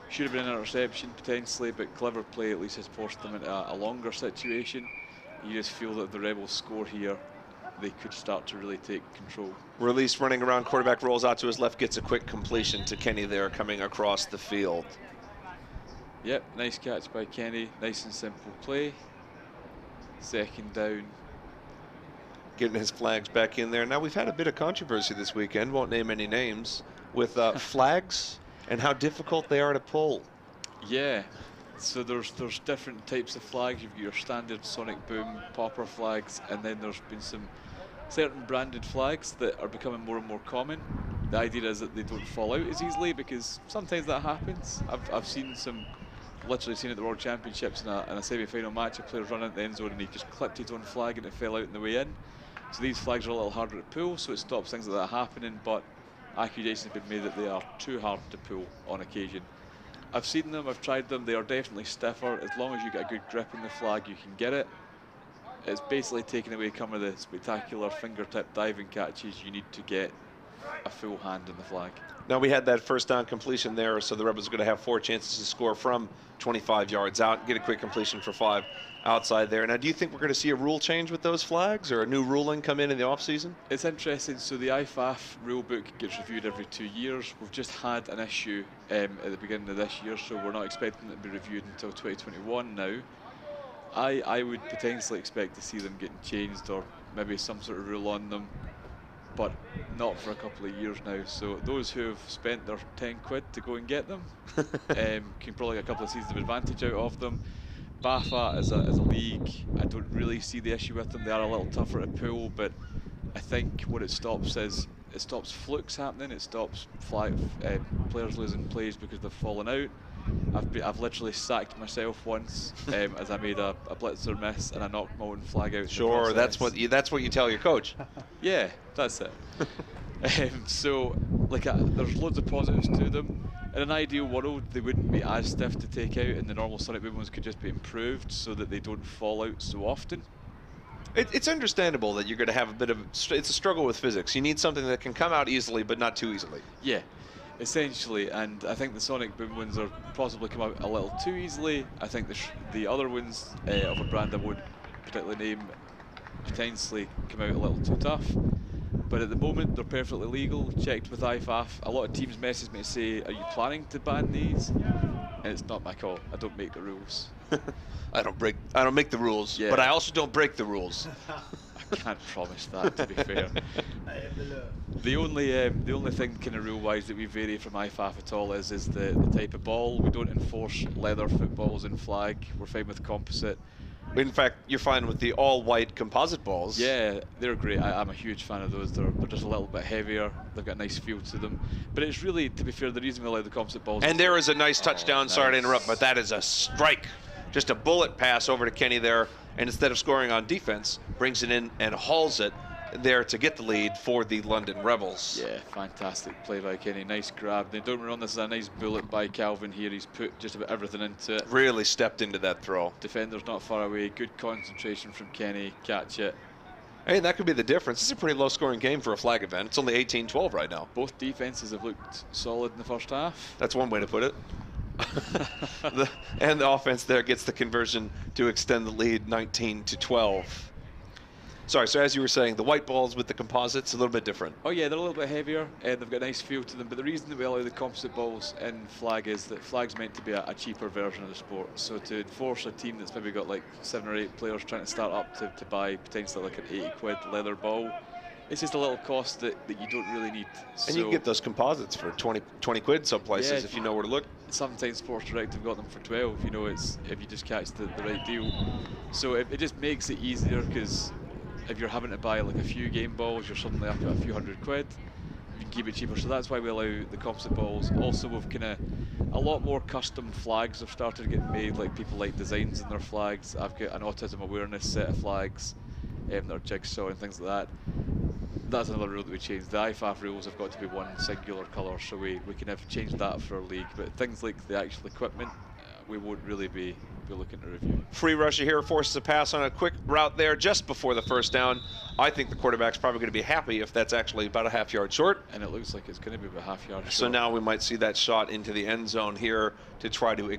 Should have been an interception potentially, but clever play at least has forced them into a longer situation. You just feel that if the Rebels score here, they could start to really take control. Release running around, quarterback rolls out to his left, gets a quick completion to Kenny there coming across the field. Yep, nice catch by Kenny, nice and simple play. 2nd down. Getting his flags back in there. Now we've had a bit of controversy this weekend, won't name any names, with flags and how difficult they are to pull. Yeah, so there's different types of flags. You've got your standard sonic boom popper flags, and then there's been some certain branded flags that are becoming more and more common. The idea is that they don't fall out as easily, because sometimes that happens. I've seen some, literally seen at the World Championships in a semi-final match, a player's running at the end zone and he just clipped his own flag and it fell out on the way in. So these flags are a little harder to pull, so it stops things like that happening, but accusations have been made that they are too hard to pull on occasion. I've seen them, I've tried them, they are definitely stiffer. As long as you get a good grip on the flag, you can get it. It's basically taking away some of the spectacular fingertip diving catches. You need to get a full hand on the flag. Now we had that 1st down completion there, so the Rebels are going to have 4 chances to score from 25 yards out, get a quick completion for 5 outside there. Now, do you think we're going to see a rule change with those flags, or a new ruling come in the offseason? It's interesting. So the IFAF rulebook gets reviewed every 2 years. We've just had an issue at the beginning of this year, so we're not expecting it to be reviewed until 2021 now. I would potentially expect to see them getting changed, or maybe some sort of rule on them, but not for a couple of years now. So those who have spent their 10 quid to go and get them can probably get a couple of seasons of advantage out of them. BAFA as a league, I don't really see the issue with them. They are a little tougher to pull, but I think what it stops is it stops flukes happening. It stops players losing plays because they've fallen out. I've literally sacked myself once as I made a blitzer miss and I knocked my own flag out. Sure, that's what you tell your coach. Yeah, that's it. So there's loads of positives to them. In an ideal world, they wouldn't be as stiff to take out, and the normal sonic boom ones could just be improved so that they don't fall out so often. It's understandable that you're going to have a bit of it's a struggle with physics. You need something that can come out easily, but not too easily. Yeah. Essentially, and I think the sonic boom ones are possibly come out a little too easily. I think the other ones of a brand I won't particularly name potentially come out a little too tough. But at the moment, they're perfectly legal, checked with IFAF. A lot of teams message me and say, are you planning to ban these? And it's not my call. I don't make the rules. I don't make the rules, yeah. But I also don't break the rules. I can't promise that, to be fair. The only thing kind of rule-wise that we vary from IFAF at all is the type of ball. We don't enforce leather footballs and flag. We're fine with composite. In fact, you're fine with the all-white composite balls. Yeah, they're great. I'm a huge fan of those. They're just a little bit heavier. They've got a nice feel to them. But it's really, to be fair, the reason we allow the composite balls. And there is a nice touchdown. Sorry to interrupt, but that is a strike. Just a bullet pass over to Kenny there, and instead of scoring on defense, brings it in and hauls it there to get the lead for the London Rebels. Yeah, fantastic play by Kenny. Nice grab. They don't run. This is a nice bullet by Calvin here. He's put just about everything into it. Really stepped into that throw. Defender's not far away. Good concentration from Kenny. Catch it. Hey, that could be the difference. This is a pretty low-scoring game for a flag event. It's only 18-12 right now. Both defenses have looked solid in the first half. That's one way to put it. And the offense there gets the conversion to extend the lead 19-12. Sorry, so as you were saying, the white balls with the composites, a little bit different. Oh yeah, they're a little bit heavier and they've got a nice feel to them. But the reason that we allow the composite balls in flag is that flag's meant to be a cheaper version of the sport. So to force a team that's maybe got like 7 or 8 players trying to start up to buy potentially like an 80 quid leather ball, it's just a little cost that you don't really need. And you can get those composites for 20 quid some places, yeah, if you know where to look. Sometimes Sports Direct have got them for 12, you know, it's if you just catch the right deal. So it just makes it easier, because if you're having to buy like a few game balls, you're suddenly up to a few hundred quid. You can keep it cheaper, so that's why we allow the composite balls. Also, we've kind of a lot more custom flags have started to get made, like people like designs in their flags. I've got an autism awareness set of flags, that are jigsaw and things like that. That's another rule that we changed. The IFAF rules have got to be one singular colour, so we can have changed that for our league. But things like the actual equipment, we won't really be looking to review. Free rusher here forces a pass on a quick route there just before the first down. I think the quarterback's probably going to be happy if that's actually about a half-yard short. And it looks like it's going to be about half-yard short. So now we might see that shot into the end zone here to try to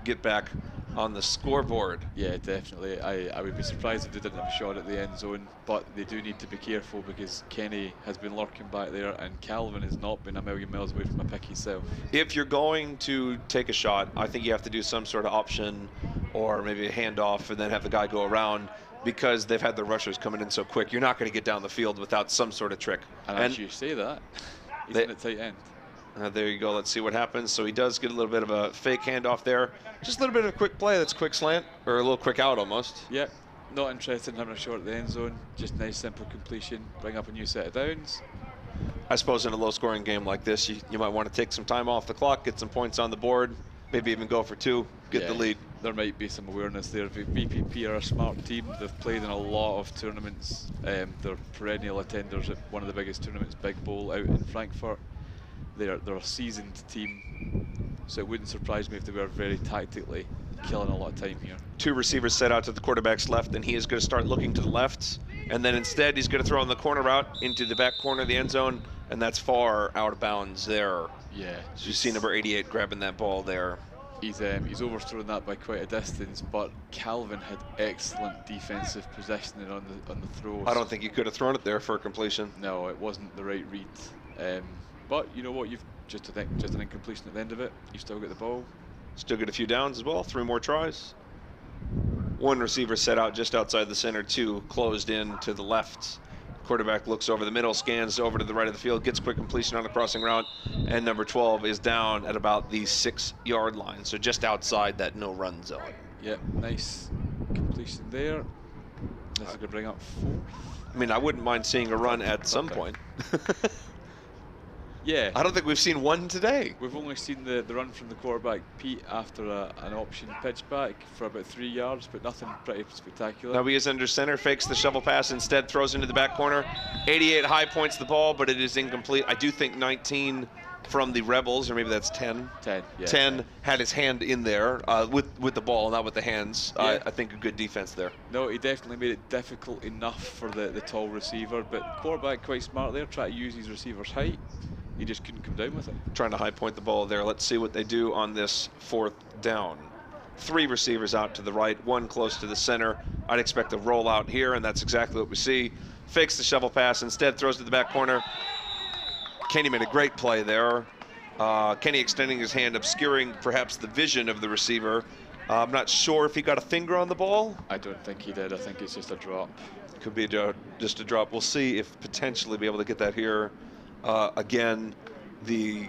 get back on the scoreboard. Yeah, definitely. I would be surprised if they didn't have a shot at the end zone, but they do need to be careful, because Kenny has been lurking back there and Calvin has not been a million miles away from a pick himself. If you're going to take a shot, I think you have to do some sort of option or maybe a handoff and then have the guy go around, because they've had their rushers coming in so quick. You're not going to get down the field without some sort of trick. And as you say that, he's in at tight end. There you go. Let's see what happens. So he does get a little bit of a fake handoff there. Just a little bit of a quick play. That's quick slant, or a little quick out almost. Yep. Not interested in having a shot at the end zone. Just nice, simple completion. Bring up a new set of downs. I suppose in a low-scoring game like this, you might want to take some time off the clock, get some points on the board, maybe even go for 2, get the lead. There might be some awareness there. VPP are a smart team. They've played in a lot of tournaments. They're perennial attenders at one of the biggest tournaments, Big Bowl, out in Frankfurt. They're a seasoned team, so it wouldn't surprise me if they were very tactically killing a lot of time here. 2 receivers set out to the quarterback's left, and he is going to start looking to the left, and then instead he's going to throw on the corner route into the back corner of the end zone, and that's far out of bounds there. Yeah. So you see number 88 grabbing that ball there. He's overthrown that by quite a distance, but Calvin had excellent defensive positioning on the throw. I don't think he could have thrown it there for a completion. No, it wasn't the right read. But you know what? You've just an incompletion at the end of it. You've still got the ball. Still get a few downs as well. 3 more tries. 1 receiver set out just outside the center. 2 closed in to the left. Quarterback looks over the middle, scans over to the right of the field, gets quick completion on a crossing route, and number 12 is down at about the 6-yard line, so just outside that no-run zone. Yep, nice completion there. This is going to bring up 4th. I mean, I wouldn't mind seeing a run at some point. Yeah. I don't think we've seen one today. We've only seen the run from the quarterback, Pete, after an option pitch back for about 3 yards, but nothing pretty spectacular. Now he is under center, fakes the shovel pass, instead throws into the back corner. 88 high points the ball, but it is incomplete. I do think 19 from the Rebels, or maybe that's 10. 10, yeah. 10 had his hand in there with the ball, not with the hands. Yeah. I think a good defense there. No, he definitely made it difficult enough for the tall receiver, but quarterback quite smart there, try to use his receiver's height. He just couldn't come down with it. Trying to high point the ball there. Let's see what they do on this 4th down. 3 receivers out to the right, 1 close to the center. I'd expect a rollout here, and that's exactly what we see. Fakes the shovel pass, instead throws to the back corner. Kenny made a great play there. Kenny extending his hand, obscuring perhaps the vision of the receiver. I'm not sure if he got a finger on the ball. I don't think he did. I think it's just a drop. Could be just a drop. We'll see if potentially be able to get that here. Again, the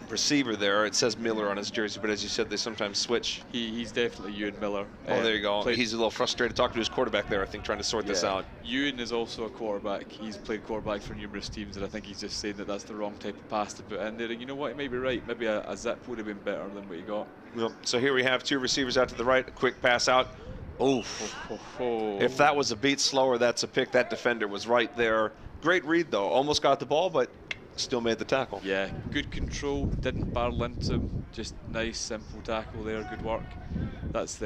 receiver there, it says Miller on his jersey, but as you said, they sometimes switch. He's definitely Ewan Miller. Oh, there you go. He's a little frustrated talking to his quarterback there, I think, trying to sort this out. Ewan is also a quarterback. He's played quarterback for numerous teams, and I think he's just saying that that's the wrong type of pass to put in there. And you know what? He may be right. Maybe a zip would have been better than what he got. Yep. So here we have 2 receivers out to the right, a quick pass out. Oof. If that was a beat slower, that's a pick. That defender was right there. Great read, though. Almost got the ball, but still made the tackle. Yeah, good control, didn't barrel into him, just nice, simple tackle there, good work. That's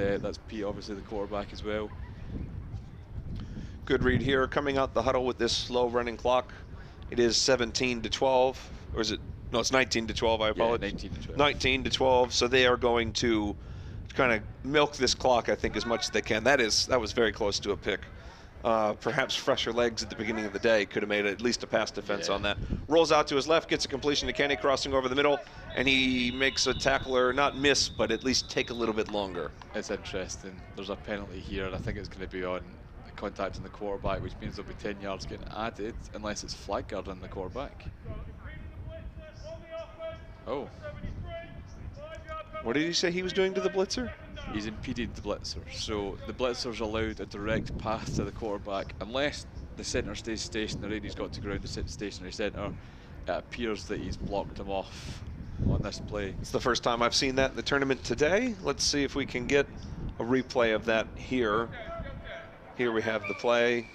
Pete, obviously the quarterback as well. Good read here, coming out the huddle with this slow running clock. It is 17-12, or is it? No, it's 19-12, I apologize. Yeah, 19 to 19-12, 12. so they are going to kind of milk this clock, I think, as much as they can. That was very close to a pick. perhaps fresher legs at the beginning of the day could have made at least a pass defense on that. Rolls out to his left, gets a completion to Kenny, crossing over the middle, and he makes a tackler not miss, but at least take a little bit longer. It's interesting. There's a penalty here, and I think it's going to be on the contact on the quarterback, which means there'll be 10 yards getting added, unless it's flag guard on the quarterback. Oh. What did he say he was doing to the blitzer? He's impeded the blitzer, so the blitzer's allowed a direct path to the quarterback unless the centre stays stationary and he's got to ground to sit stationary centre. It appears that he's blocked him off on this play. It's the first time I've seen that in the tournament today. Let's see if we can get a replay of that here. Here we have the play.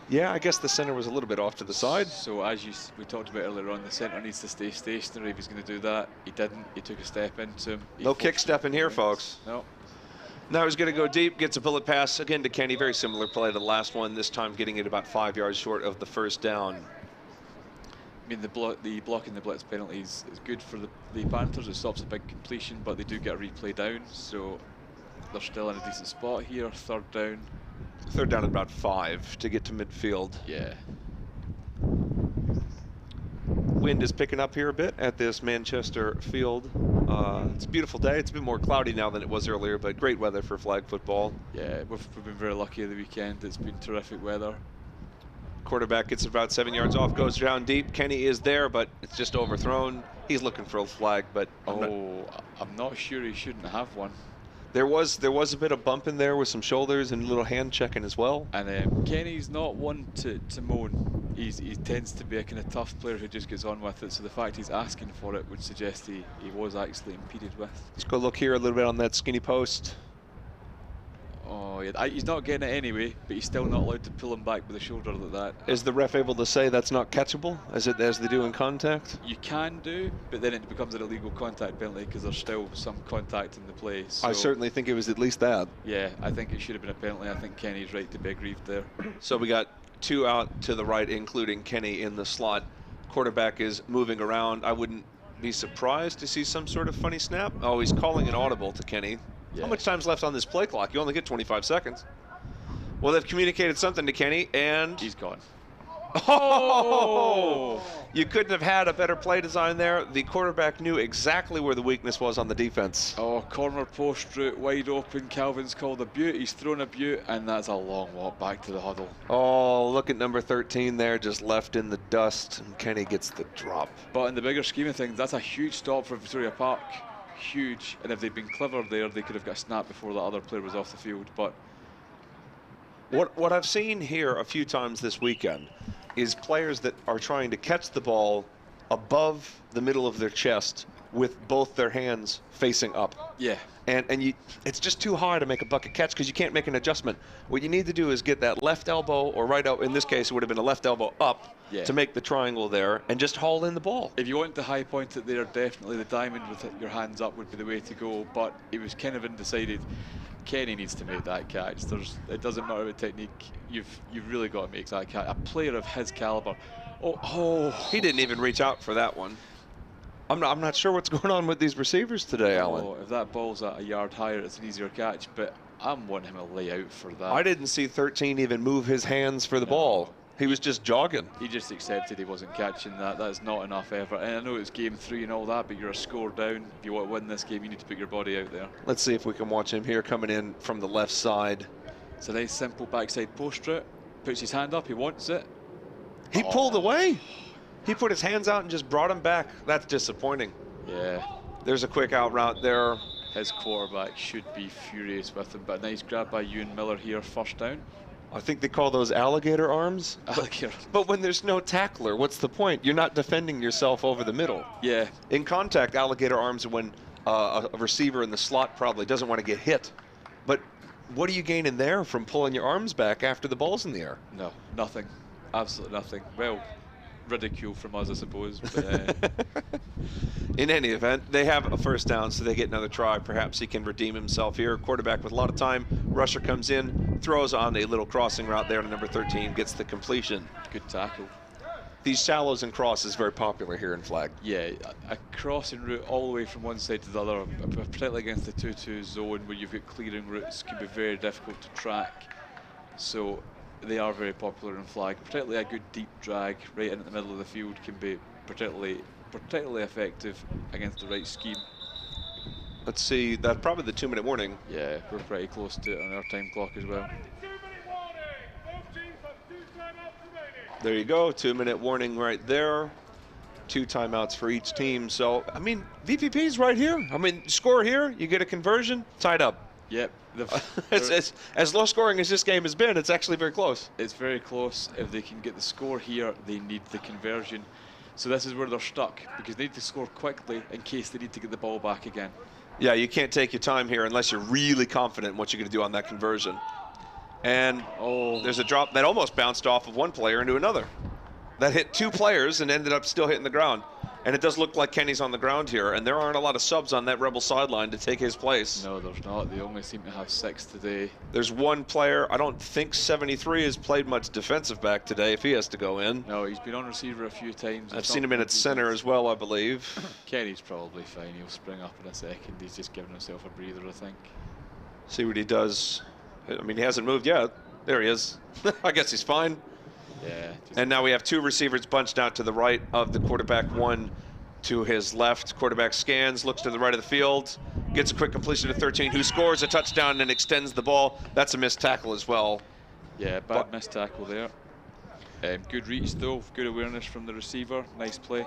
Yeah, I guess the center was a little bit off to the side. So as we talked about earlier on, the centre needs to stay stationary if he's going to do that. He didn't. He took a step into him. No kick step in here, folks. No. Now he's going to go deep, gets a bullet pass again to Kenny. Very similar play to the last one, this time getting it about 5 yards short of the first down. I mean, the blocking the blitz penalty is good for the Panthers. It stops a big completion, but they do get a replay down, so they're still in a decent spot here. Third down. Third down at about 5 to get to midfield. Yeah. Wind is picking up here a bit at this Manchester field. It's a beautiful day. It's a bit more cloudy now than it was earlier, but great weather for flag football. Yeah, we've been very lucky at the weekend. It's been terrific weather. Quarterback gets about 7 yards off, goes down deep. Kenny is there, but it's just overthrown. He's looking for a flag, but I'm not sure he shouldn't have one. There was a bit of bump in there with some shoulders and a little hand checking as well. And Kenny's not one to moan. He tends to be a kind of tough player who just gets on with it. So the fact he's asking for it would suggest he was actually impeded with. Let's go look here a little bit on that skinny post. Oh, yeah, he's not getting it anyway, but he's still not allowed to pull him back with a shoulder like that. Is the ref able to say that's not catchable, as they do in contact? You can do, but then it becomes an illegal contact penalty because there's still some contact in the play. So, I certainly think it was at least that. Yeah, I think it should have been a penalty. I think Kenny's right to be aggrieved there. So we got 2 out to the right, including Kenny in the slot. Quarterback is moving around. I wouldn't be surprised to see some sort of funny snap. Oh, he's calling an audible to Kenny. Yeah. How much time's left on this play clock? You only get 25 seconds. Well, they've communicated something to Kenny, and he's gone. Oh! You couldn't have had a better play design there. The quarterback knew exactly where the weakness was on the defense. Oh, corner post route, wide open. Calvin's called a beaut. He's thrown a beaut, and that's a long walk back to the huddle. Oh, look at number 13 there, just left in the dust, and Kenny gets the drop. But in the bigger scheme of things, that's a huge stop for Victoria Park. Huge. And if they'd been clever there, they could have got a snap before the other player was off the field. But what I've seen here a few times this weekend is players that are trying to catch the ball above the middle of their chest with both their hands facing up. Yeah. And it's just too hard to make a bucket catch because you can't make an adjustment. What you need to do is get that left elbow, or right out, in this case it would have been a left elbow up, to make the triangle there and just haul in the ball. If you want to high point it there, definitely the diamond with your hands up would be the way to go, but it was kind of undecided. Kenny needs to make that catch. It doesn't matter about technique. You've really got to make that catch. A player of his caliber. Oh, he didn't even reach out for that one. I'm not sure what's going on with these receivers today, Alan. If that ball's at a yard higher, it's an easier catch, but I'm wanting him to lay out for that. I didn't see 13 even move his hands for the ball. He was just jogging. He just accepted he wasn't catching that. That's not enough effort. And I know it's game 3 and all that, but you're a score down. If you want to win this game, you need to put your body out there. Let's see if we can watch him here coming in from the left side. It's a nice simple backside post route. Puts his hand up, he wants it. He pulled away. He put his hands out and just brought him back. That's disappointing. Yeah. There's a quick out route there. His quarterback should be furious with him, but a nice grab by Ewan Miller here, first down. I think they call those alligator arms. Alligator. But when there's no tackler, what's the point? You're not defending yourself over the middle. Yeah. In contact, alligator arms are when a receiver in the slot probably doesn't want to get hit. But what are you gaining there from pulling your arms back after the ball's in the air? No, nothing. Absolutely nothing. Well, ridicule from us, I suppose. But, in any event, they have a first down, so they get another try. Perhaps he can redeem himself here. Quarterback with a lot of time. Rusher comes in, throws on a little crossing route there to number 13, gets the completion. Good tackle. These shallows and crosses very popular here in flag. Yeah, a crossing route all the way from one side to the other, particularly against the 2-2 zone where you've got clearing routes, can be very difficult to track. So they are very popular in flag. Particularly a good deep drag right in the middle of the field can be particularly effective against the right scheme. Let's see, that's probably the 2-minute warning. Yeah, we're pretty close to it on our time clock as well. There you go, 2-minute warning right there. 2 timeouts for each team. So, I mean, VPP's right here. I mean, score here, you get a conversion, tied up. Yep. As low scoring as this game has been, it's actually very close. It's very close. If they can get the score here, they need the conversion. So this is where they're stuck, because they need to score quickly in case they need to get the ball back again. Yeah, you can't take your time here unless you're really confident in what you're going to do on that conversion. And there's a drop that almost bounced off of one player into another. That hit 2 players and ended up still hitting the ground. And it does look like Kenny's on the ground here, and there aren't a lot of subs on that Rebel sideline to take his place. No, there's not. They only seem to have 6 today. There's 1 player. I don't think 73 has played much defensive back today if he has to go in. No, he's been on receiver a few times. I've seen him in at center as well, I believe. Kenny's probably fine. He'll spring up in a second. He's just giving himself a breather, I think. See what he does. I mean, he hasn't moved yet. There he is. I guess he's fine. Yeah. And now we have 2 receivers bunched out to the right of the quarterback, 1 to his left. Quarterback scans, looks to the right of the field, gets a quick completion to 13, who scores a touchdown and extends the ball. That's a missed tackle as well. Yeah, bad missed tackle there. Good reach though, good awareness from the receiver. Nice play.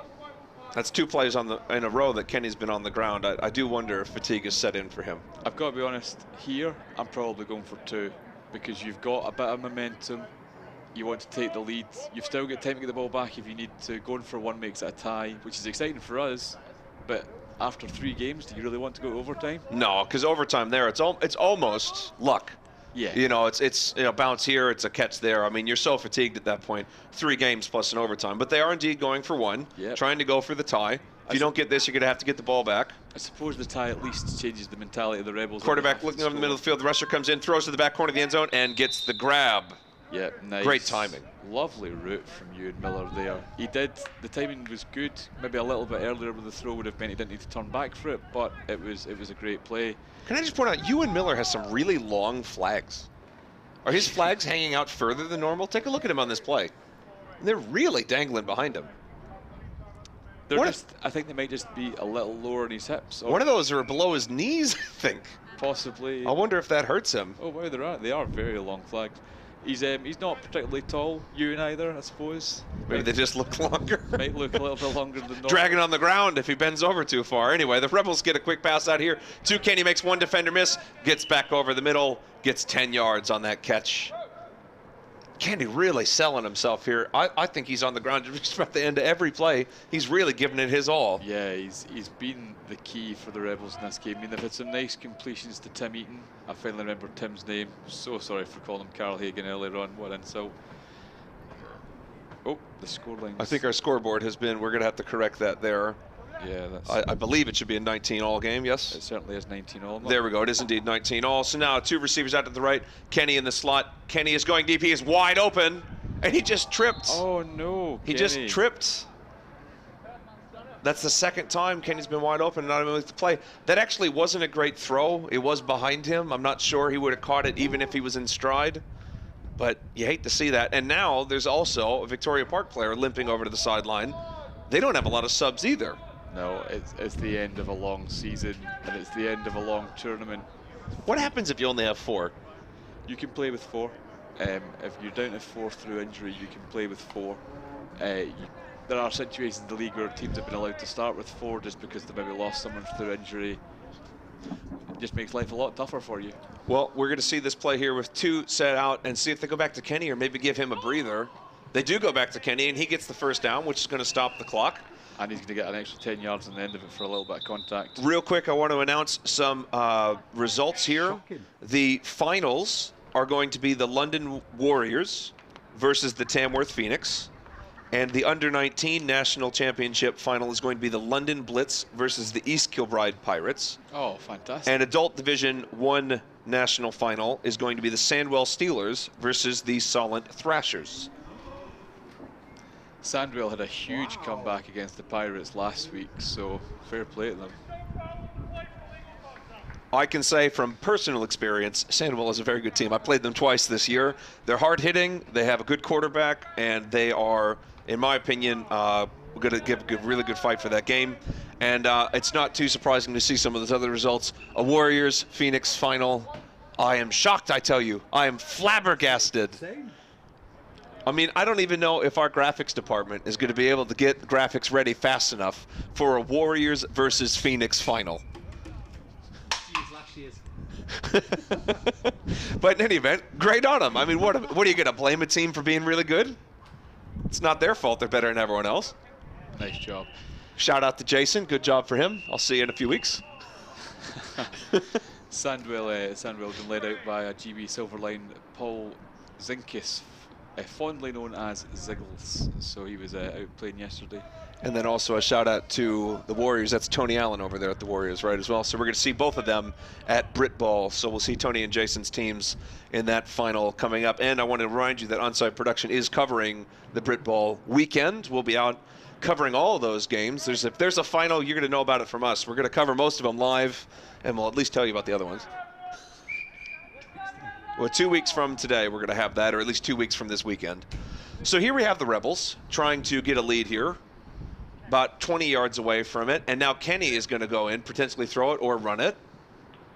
That's 2 plays in a row that Kenny's been on the ground. I do wonder if fatigue is set in for him. I've got to be honest, here I'm probably going for 2, because you've got a bit of momentum. You want to take the lead. You've still got time to get the ball back if you need to. Going for 1 makes it a tie, which is exciting for us. But after 3 games, do you really want to go to overtime? No, because overtime there, it's almost luck. Yeah. You know, it's bounce here, it's a catch there. I mean, you're so fatigued at that point. 3 games plus an overtime. But they are indeed going for 1, trying to go for the tie. If you don't get this, you're going to have to get the ball back. I suppose the tie at least changes the mentality of the Rebels. Quarterback looking over the middle of the field. The rusher comes in, throws to the back corner of the end zone, and gets the grab. Yeah, nice. Great timing. Lovely route from Ewan Miller there. The timing was good. Maybe a little bit earlier with the throw would have meant he didn't need to turn back for it, but it was a great play. Can I just point out, Ewan Miller has some really long flags. Are his flags hanging out further than normal? Take a look at him on this play. They're really dangling behind him. I think they might just be a little lower in his hips. One of those are below his knees, I think. Possibly. I wonder if that hurts him. Oh, wow, they are very long flags. He's not particularly tall, Ewan either, I suppose. Maybe they just look longer. Might look a little bit longer than normal. Dragging on the ground if he bends over too far. Anyway, the Rebels get a quick pass out here. 2 Kenny makes 1 defender miss, gets back over the middle, gets 10 yards on that catch. Kenny really selling himself here. I think he's on the ground just about the end of every play. He's really giving it his all. Yeah, he's been the key for the Rebels in this game. I mean, they've had some nice completions to Tim Eaton. I finally remember Tim's name. So sorry for calling him Carl Hagan earlier on. What an insult. Oh, the scoreline. I think our scoreboard has been, we're going to have to correct that there. Yeah, that's. I believe it should be a 19 all game, yes? It certainly is 19 all. There we go. It is indeed 19 all. So now 2 receivers out to the right. Kenny in the slot. Kenny is going deep. He is wide open, and he just tripped. Oh, no, He just tripped. That's the 2nd time Kenny's been wide open and not able to play. That actually wasn't a great throw. It was behind him. I'm not sure he would have caught it even if he was in stride. But you hate to see that. And now there's also a Victoria Park player limping over to the sideline. They don't have a lot of subs either. No, it's the end of a long season, and it's the end of a long tournament. What happens if you only have 4? You can play with 4. If you're down to 4 through injury, you can play with 4. There are situations in the league where teams have been allowed to start with 4 just because they maybe lost someone through injury. It just makes life a lot tougher for you. Well, we're going to see this play here with 2 set out and see if they go back to Kenny or maybe give him a breather. They do go back to Kenny, and he gets the first down, which is going to stop the clock. And he's going to get an extra 10 yards on the end of it for a little bit of contact. Real quick, I want to announce some results here. Shocking. The finals are going to be the London Warriors versus the Tamworth Phoenix. And the Under-19 National Championship final is going to be the London Blitz versus the East Kilbride Pirates. Oh, fantastic. And Adult Division 1 National Final is going to be the Sandwell Steelers versus the Solent Thrashers. Sandwell had a huge comeback against the Pirates last week, so fair play to them. I can say from personal experience, Sandwell is a very good team. I played them twice this year. They're hard-hitting, they have a good quarterback, and they are, in my opinion, going to give a really good fight for that game. And it's not too surprising to see some of those other results. A Warriors-Phoenix final. I am shocked, I tell you. I am flabbergasted. Same. I mean, I don't even know if our graphics department is going to be able to get graphics ready fast enough for a Warriors versus Phoenix final. Last year's. But in any event, great on them. I mean, what are you going to blame a team for being really good? It's not their fault. They're better than everyone else. Nice job. Shout out to Jason. Good job for him. I'll see you in a few weeks. Sandwell been led out by a GB Silverline Paul Zinkis, fondly known as Ziggles. So he was out playing yesterday. And then also a shout out to the Warriors. That's Tony Allen over there at the Warriors, right, as well. So we're going to see both of them at Brit Ball. So we'll see Tony and Jason's teams in that final coming up. And I want to remind you that Onside Production is covering the Brit Ball weekend. We'll be out covering all of those games. If there's a final, you're going to know about it from us. We're going to cover most of them live, and we'll at least tell you about the other ones. Well, 2 weeks from today, we're going to have that, or at least 2 weeks from this weekend. So here we have the Rebels trying to get a lead here, about 20 yards away from it. And now Kenny is going to go in, potentially throw it or run it,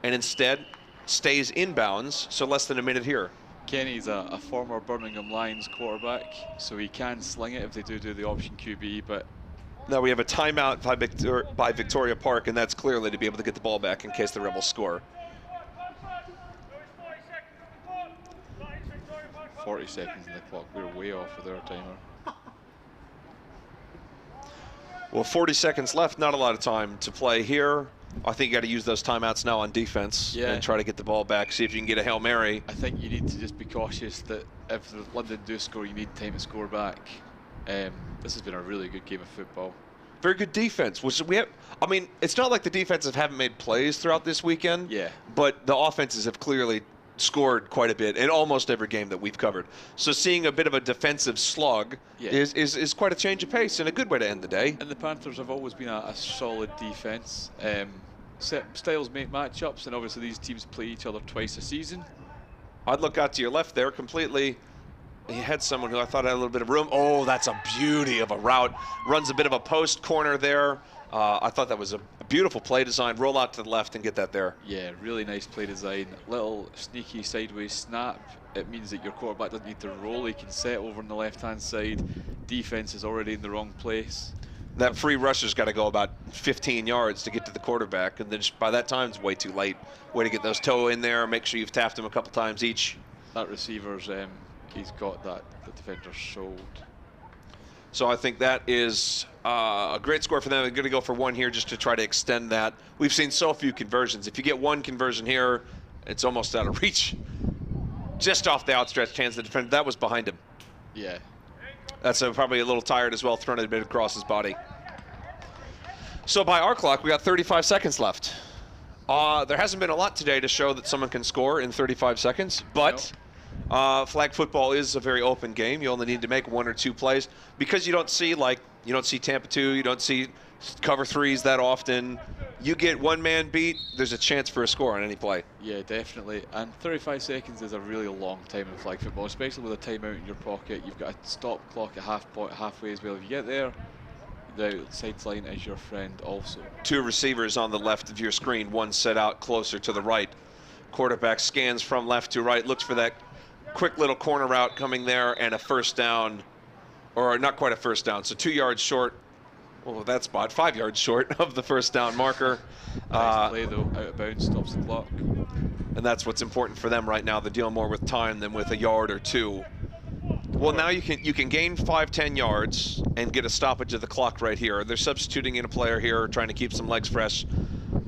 and instead stays inbounds, so less than a minute here. Kenny's a former Birmingham Lions quarterback, so he can sling it if they do the option QB, but... Now we have a timeout by Victoria Park, and that's clearly to be able to get the ball back in case the Rebels score. 40 seconds in the clock. We're way off with our timer. Well, 40 seconds left, not a lot of time to play here. I think you got to use those timeouts now on defense and try to get the ball back, see if you can get a Hail Mary. I think you need to just be cautious that if the London do score, you need time to score back. This has been a really good game of football. Very good defense, which we have. I mean, it's not like the defenses haven't made plays throughout this weekend. Yeah. But the offenses have clearly scored quite a bit in almost every game that we've covered. So seeing a bit of a defensive slug is quite a change of pace and a good way to end the day. And the Panthers have always been a solid defense. Styles make matchups, and obviously these teams play each other twice a season. I'd look out to your left there completely. He had someone who I thought had a little bit of room. Oh, that's a beauty of a route. Runs a bit of a post corner there. I thought that was a beautiful play design. Roll out to the left and get that there. Yeah, really nice play design. Little sneaky sideways snap. It means that your quarterback doesn't need to roll. He can set over on the left-hand side. Defense is already in the wrong place. That free rusher's got to go about 15 yards to get to the quarterback, and then by that time it's way too late. Way to get those toe in there. Make sure you've tapped him a couple times each. That receiver's, he's got that. The defender's sold. So I think that is a great score for them. They're going to go for one here just to try to extend that. We've seen so few conversions. If you get one conversion here, it's almost out of reach. Just off the outstretched hands of the defender. That was behind him. Yeah. That's probably a little tired as well, thrown it a bit across his body. So by our clock, we got 35 seconds left. There hasn't been a lot today to show that someone can score in 35 seconds, but flag football is a very open game. You only need to make one or two plays because you don't see Tampa 2, you don't see cover threes that often. You get one man beat, there's a chance for a score on any play. Yeah, definitely. And 35 seconds is a really long time in flag football, especially with a timeout in your pocket. You've got a stop clock at halfway as well. If you get there, the sideline is your friend also. Two receivers on the left of your screen, one set out closer to the right. Quarterback scans from left to right, looks for that quick little corner route coming there, and a first down, or not quite a first down, so 2 yards short. Oh, that spot, 5 yards short of the first down marker. Nice play though, out of bounds, stops the clock. And that's what's important for them right now. They're dealing more with time than with a yard or two. Well, now you can gain 5-10 yards and get a stoppage of the clock right here. They're substituting in a player here, trying to keep some legs fresh.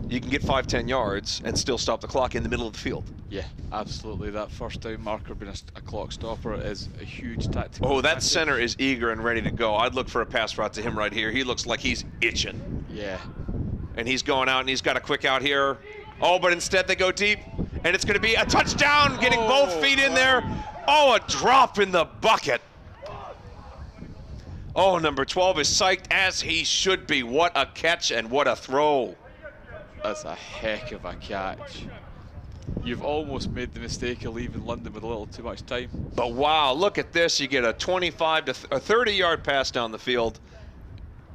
You can get 5-10 yards and still stop the clock in the middle of the field. Yeah, absolutely. That first down marker being a clock stopper is a huge tactical. Oh, that center is eager and ready to go. I'd look for a pass route to him right here. He looks like he's itching. Yeah. And he's going out, and he's got a quick out here. Oh, but instead they go deep, and it's going to be a touchdown, getting both feet in there. Oh, a drop in the bucket. Oh, number 12 is psyched, as he should be. What a catch and what a throw. That's a heck of a catch. You've almost made the mistake of leaving London with a little too much time. But wow, look at this. You get a 25 to a 30-yard pass down the field,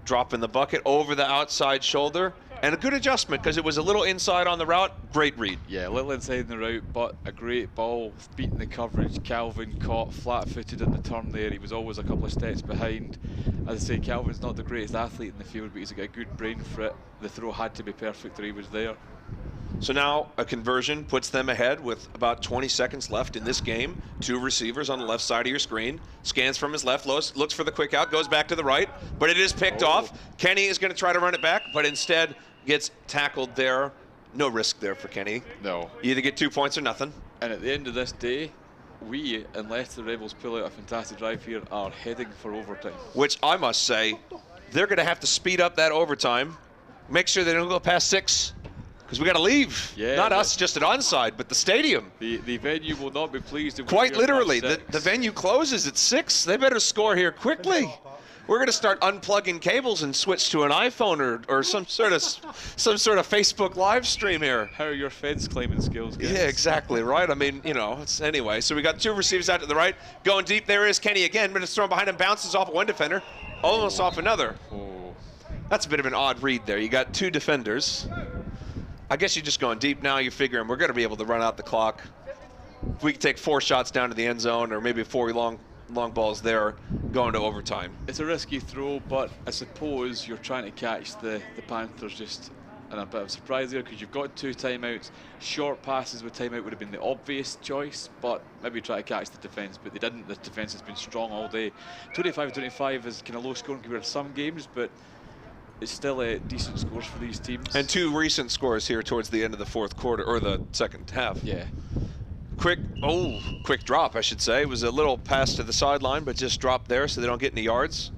dropping the bucket over the outside shoulder, and a good adjustment because it was a little inside on the route. Great read. Yeah, a little inside in the route, but a great ball, beating the coverage. Calvin caught flat-footed in the turn there. He was always a couple of steps behind. As I say, Calvin's not the greatest athlete in the field, but he's got a good brain for it. The throw had to be perfect or he was there. So now a conversion puts them ahead with about 20 seconds left in this game. Two receivers on the left side of your screen. Scans from his left, looks for the quick out, goes back to the right, but it is picked off. Kenny is going to try to run it back, but instead gets tackled there. No risk there for Kenny. No. You either get 2 points or nothing. And at the end of this day, we, unless the Rebels pull out a fantastic drive here, are heading for overtime. Which I must say, they're going to have to speed up that overtime. Make sure they don't go past 6. Because we got to leave. Yeah, not us just at onside, but the stadium. The venue will not be pleased. If Quite literally, the venue closes at 6. They better score here quickly. We're going to start unplugging cables and switch to an iPhone or some sort of Facebook live stream here. How are your fence claiming skills, guys? Yeah, exactly right. I mean, you know, it's anyway. So we got two receivers out to the right, going deep. There is Kenny again, but it's thrown behind him, bounces off one defender, almost off another. Oh. That's a bit of an odd read there. You got two defenders. I guess you're just going deep now. You're figuring we're going to be able to run out the clock. If we can take 4 shots down to the end zone, or maybe 4 long balls there, going to overtime. It's a risky throw, but I suppose you're trying to catch the Panthers just in a bit of surprise there because you've got 2 timeouts. Short passes with timeout would have been the obvious choice, but maybe try to catch the defence, but they didn't. The defence has been strong all day. 25-25 is kind of low scoring compared to some games, but it's still a decent scores for these teams. And 2 recent scores here towards the end of the fourth quarter, or the second half. Yeah. Quick drop, I should say. It was a little pass to the sideline, but just dropped there so they don't get any yards.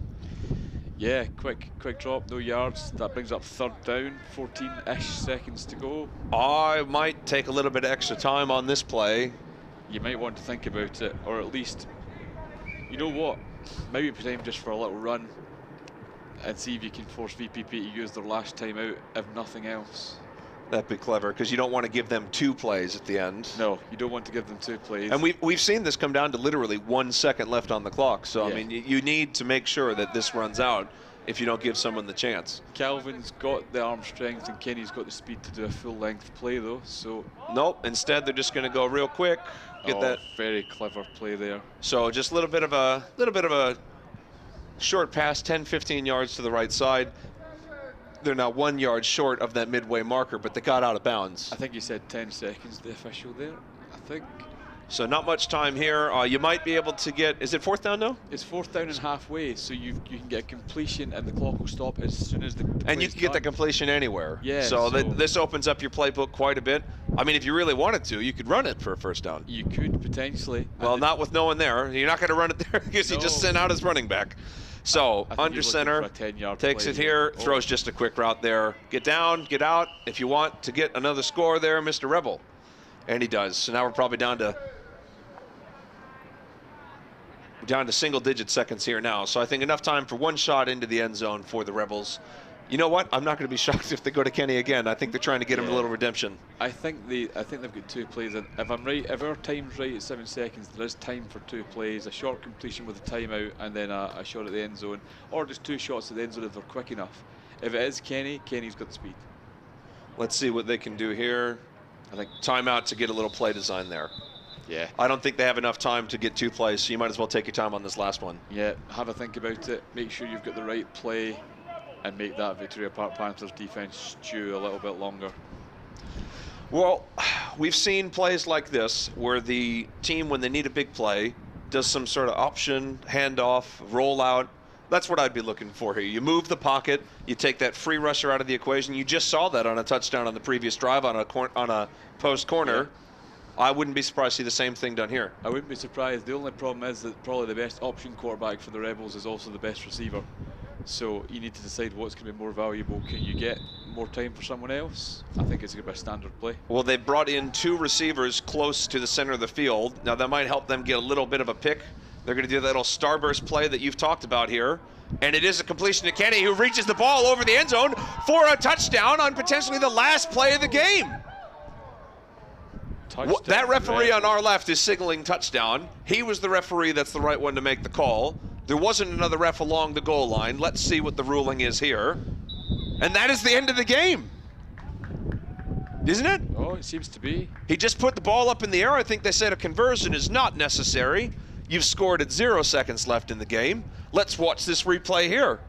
Yeah, quick drop, no yards. That brings up 3rd down, 14-ish seconds to go. I might take a little bit of extra time on this play. You might want to think about it, or at least, you know what, maybe time just for a little run and see if you can force VPP to use their last time out, if nothing else. That'd be clever, because you don't want to give them 2 plays at the end. No, you don't want to give them 2 plays. And we've seen this come down to literally 1 second left on the clock. So, yeah. I mean, you need to make sure that this runs out if you don't give someone the chance. Calvin's got the arm strength and Kenny's got the speed to do a full-length play, though, so... Nope, instead they're just going to go real quick. Get that. Very clever play there. So just a little bit of a short pass, 10-15 yards to the right side. They're now 1 yard short of that midway marker, but they got out of bounds. I think you said 10 seconds, the official there, I think. So not much time here. You might be able to get, is it 4th down now? It's 4th down and halfway, so you can get a completion and the clock will stop as soon as the And you can get the completion anywhere. Yeah. So this opens up your playbook quite a bit. I mean, if you really wanted to, you could run it for a 1st down. You could potentially. Well, not with no one there. You're not going to run it there because you just sent out his running back. So under center, takes it here, throws just a quick route there. Get down, get out if you want to get another score there, Mr. Rebel. And he does. So now we're probably down to single-digit seconds here now. So I think enough time for 1 shot into the end zone for the Rebels. You know what? I'm not going to be shocked if they go to Kenny again. I think they're trying to get him a little redemption. I think they've got 2 plays. And if I'm right, if our time's right at 7 seconds, there is time for 2 plays: a short completion with a timeout, and then a shot at the end zone, or just 2 shots at the end zone if they're quick enough. If it is Kenny, Kenny's got the speed. Let's see what they can do here. I think timeout to get a little play design there. Yeah. I don't think they have enough time to get 2 plays, so you might as well take your time on this last one. Yeah, have a think about it. Make sure you've got the right play and make that Victoria Park Panthers defense stew a little bit longer. Well, we've seen plays like this where the team, when they need a big play, does some sort of option, handoff, rollout. That's what I'd be looking for here. You move the pocket, you take that free rusher out of the equation. You just saw that on a touchdown on the previous drive on a post corner. Yeah. I wouldn't be surprised to see the same thing done here. I wouldn't be surprised. The only problem is that probably the best option quarterback for the Rebels is also the best receiver. So you need to decide what's going to be more valuable. Can you get more time for someone else? I think it's going to be a standard play. Well, they brought in 2 receivers close to the center of the field. Now that might help them get a little bit of a pick. They're going to do that little starburst play that you've talked about here. And it is a completion to Kenny, who reaches the ball over the end zone for a touchdown on potentially the last play of the game. That referee on our left is signaling touchdown. He was the referee that's the right one to make the call. There wasn't another ref along the goal line. Let's see what the ruling is here. And that is the end of the game. Isn't it? Oh, it seems to be. He just put the ball up in the air. I think they said a conversion is not necessary. You've scored at 0 seconds left in the game. Let's watch this replay here.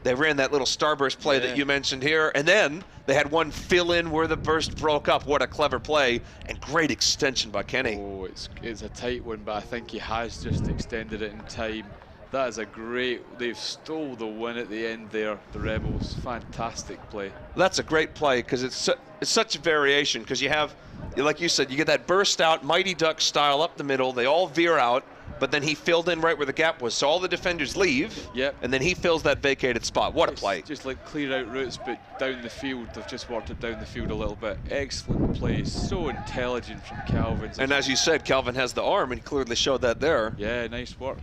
They ran that little starburst play that you mentioned here, and then they had one fill-in where the burst broke up. What a clever play, and great extension by Kenny. Oh, it's a tight one, but I think he has just extended it in time. That is a great, they've stole the win at the end there, the Rebels. Fantastic play. That's a great play, because it's such a variation, because you have, like you said, you get that burst out, Mighty Duck style up the middle, they all veer out, but then he filled in right where the gap was, so all the defenders leave, and then he fills that vacated spot. What a play. Just like clear out routes, but down the field, they've just worked it down the field a little bit. Excellent play, so intelligent from Calvin. And as you said, Calvin has the arm, and he clearly showed that there. Yeah, nice work.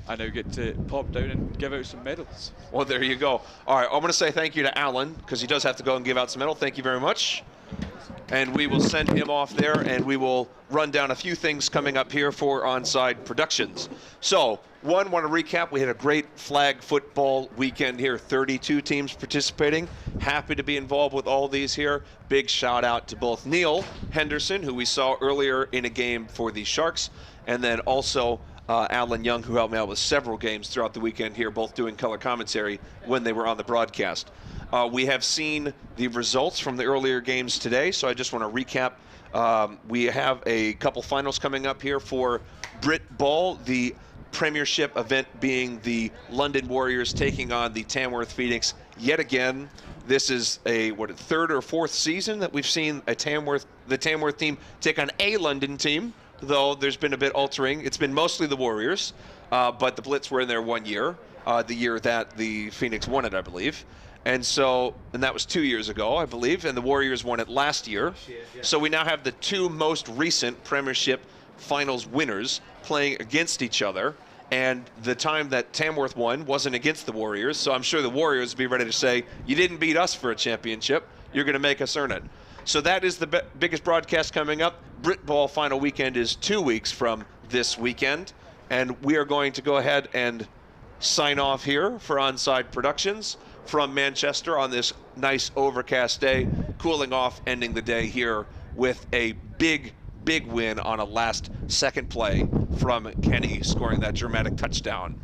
I now get to pop down and give out some medals. Well, there you go. All right, I want to say thank you to Alan, because he does have to go and give out some medal. Thank you very much. And we will send him off there, and we will run down a few things coming up here for Onside Productions. So, want to recap, we had a great flag football weekend here. 32 teams participating. Happy to be involved with all these here. Big shout out to both Neil Henderson, who we saw earlier in a game for the Sharks, and then also Alan Young, who helped me out with several games throughout the weekend here, both doing color commentary when they were on the broadcast. We have seen the results from the earlier games today, so I just want to recap. We have a couple finals coming up here for Brit Ball, the Premiership event being the London Warriors taking on the Tamworth Phoenix yet again. This is a third or fourth season that we've seen the Tamworth team take on a London team, though there's been a bit altering. It's been mostly the Warriors, but the Blitz were in there 1 year, the year that the Phoenix won it, I believe. And that was 2 years ago, I believe, and the Warriors won it last year. So we now have the two most recent Premiership Finals winners playing against each other. And the time that Tamworth won wasn't against the Warriors, so I'm sure the Warriors would be ready to say, you didn't beat us for a championship, you're going to make us earn it. So that is the biggest broadcast coming up. Brit Ball final weekend is 2 weeks from this weekend, and we are going to go ahead and sign off here for Onside Productions from Manchester on this nice overcast day, cooling off, ending the day here with a big win on a last second play from Kenny, scoring that dramatic touchdown.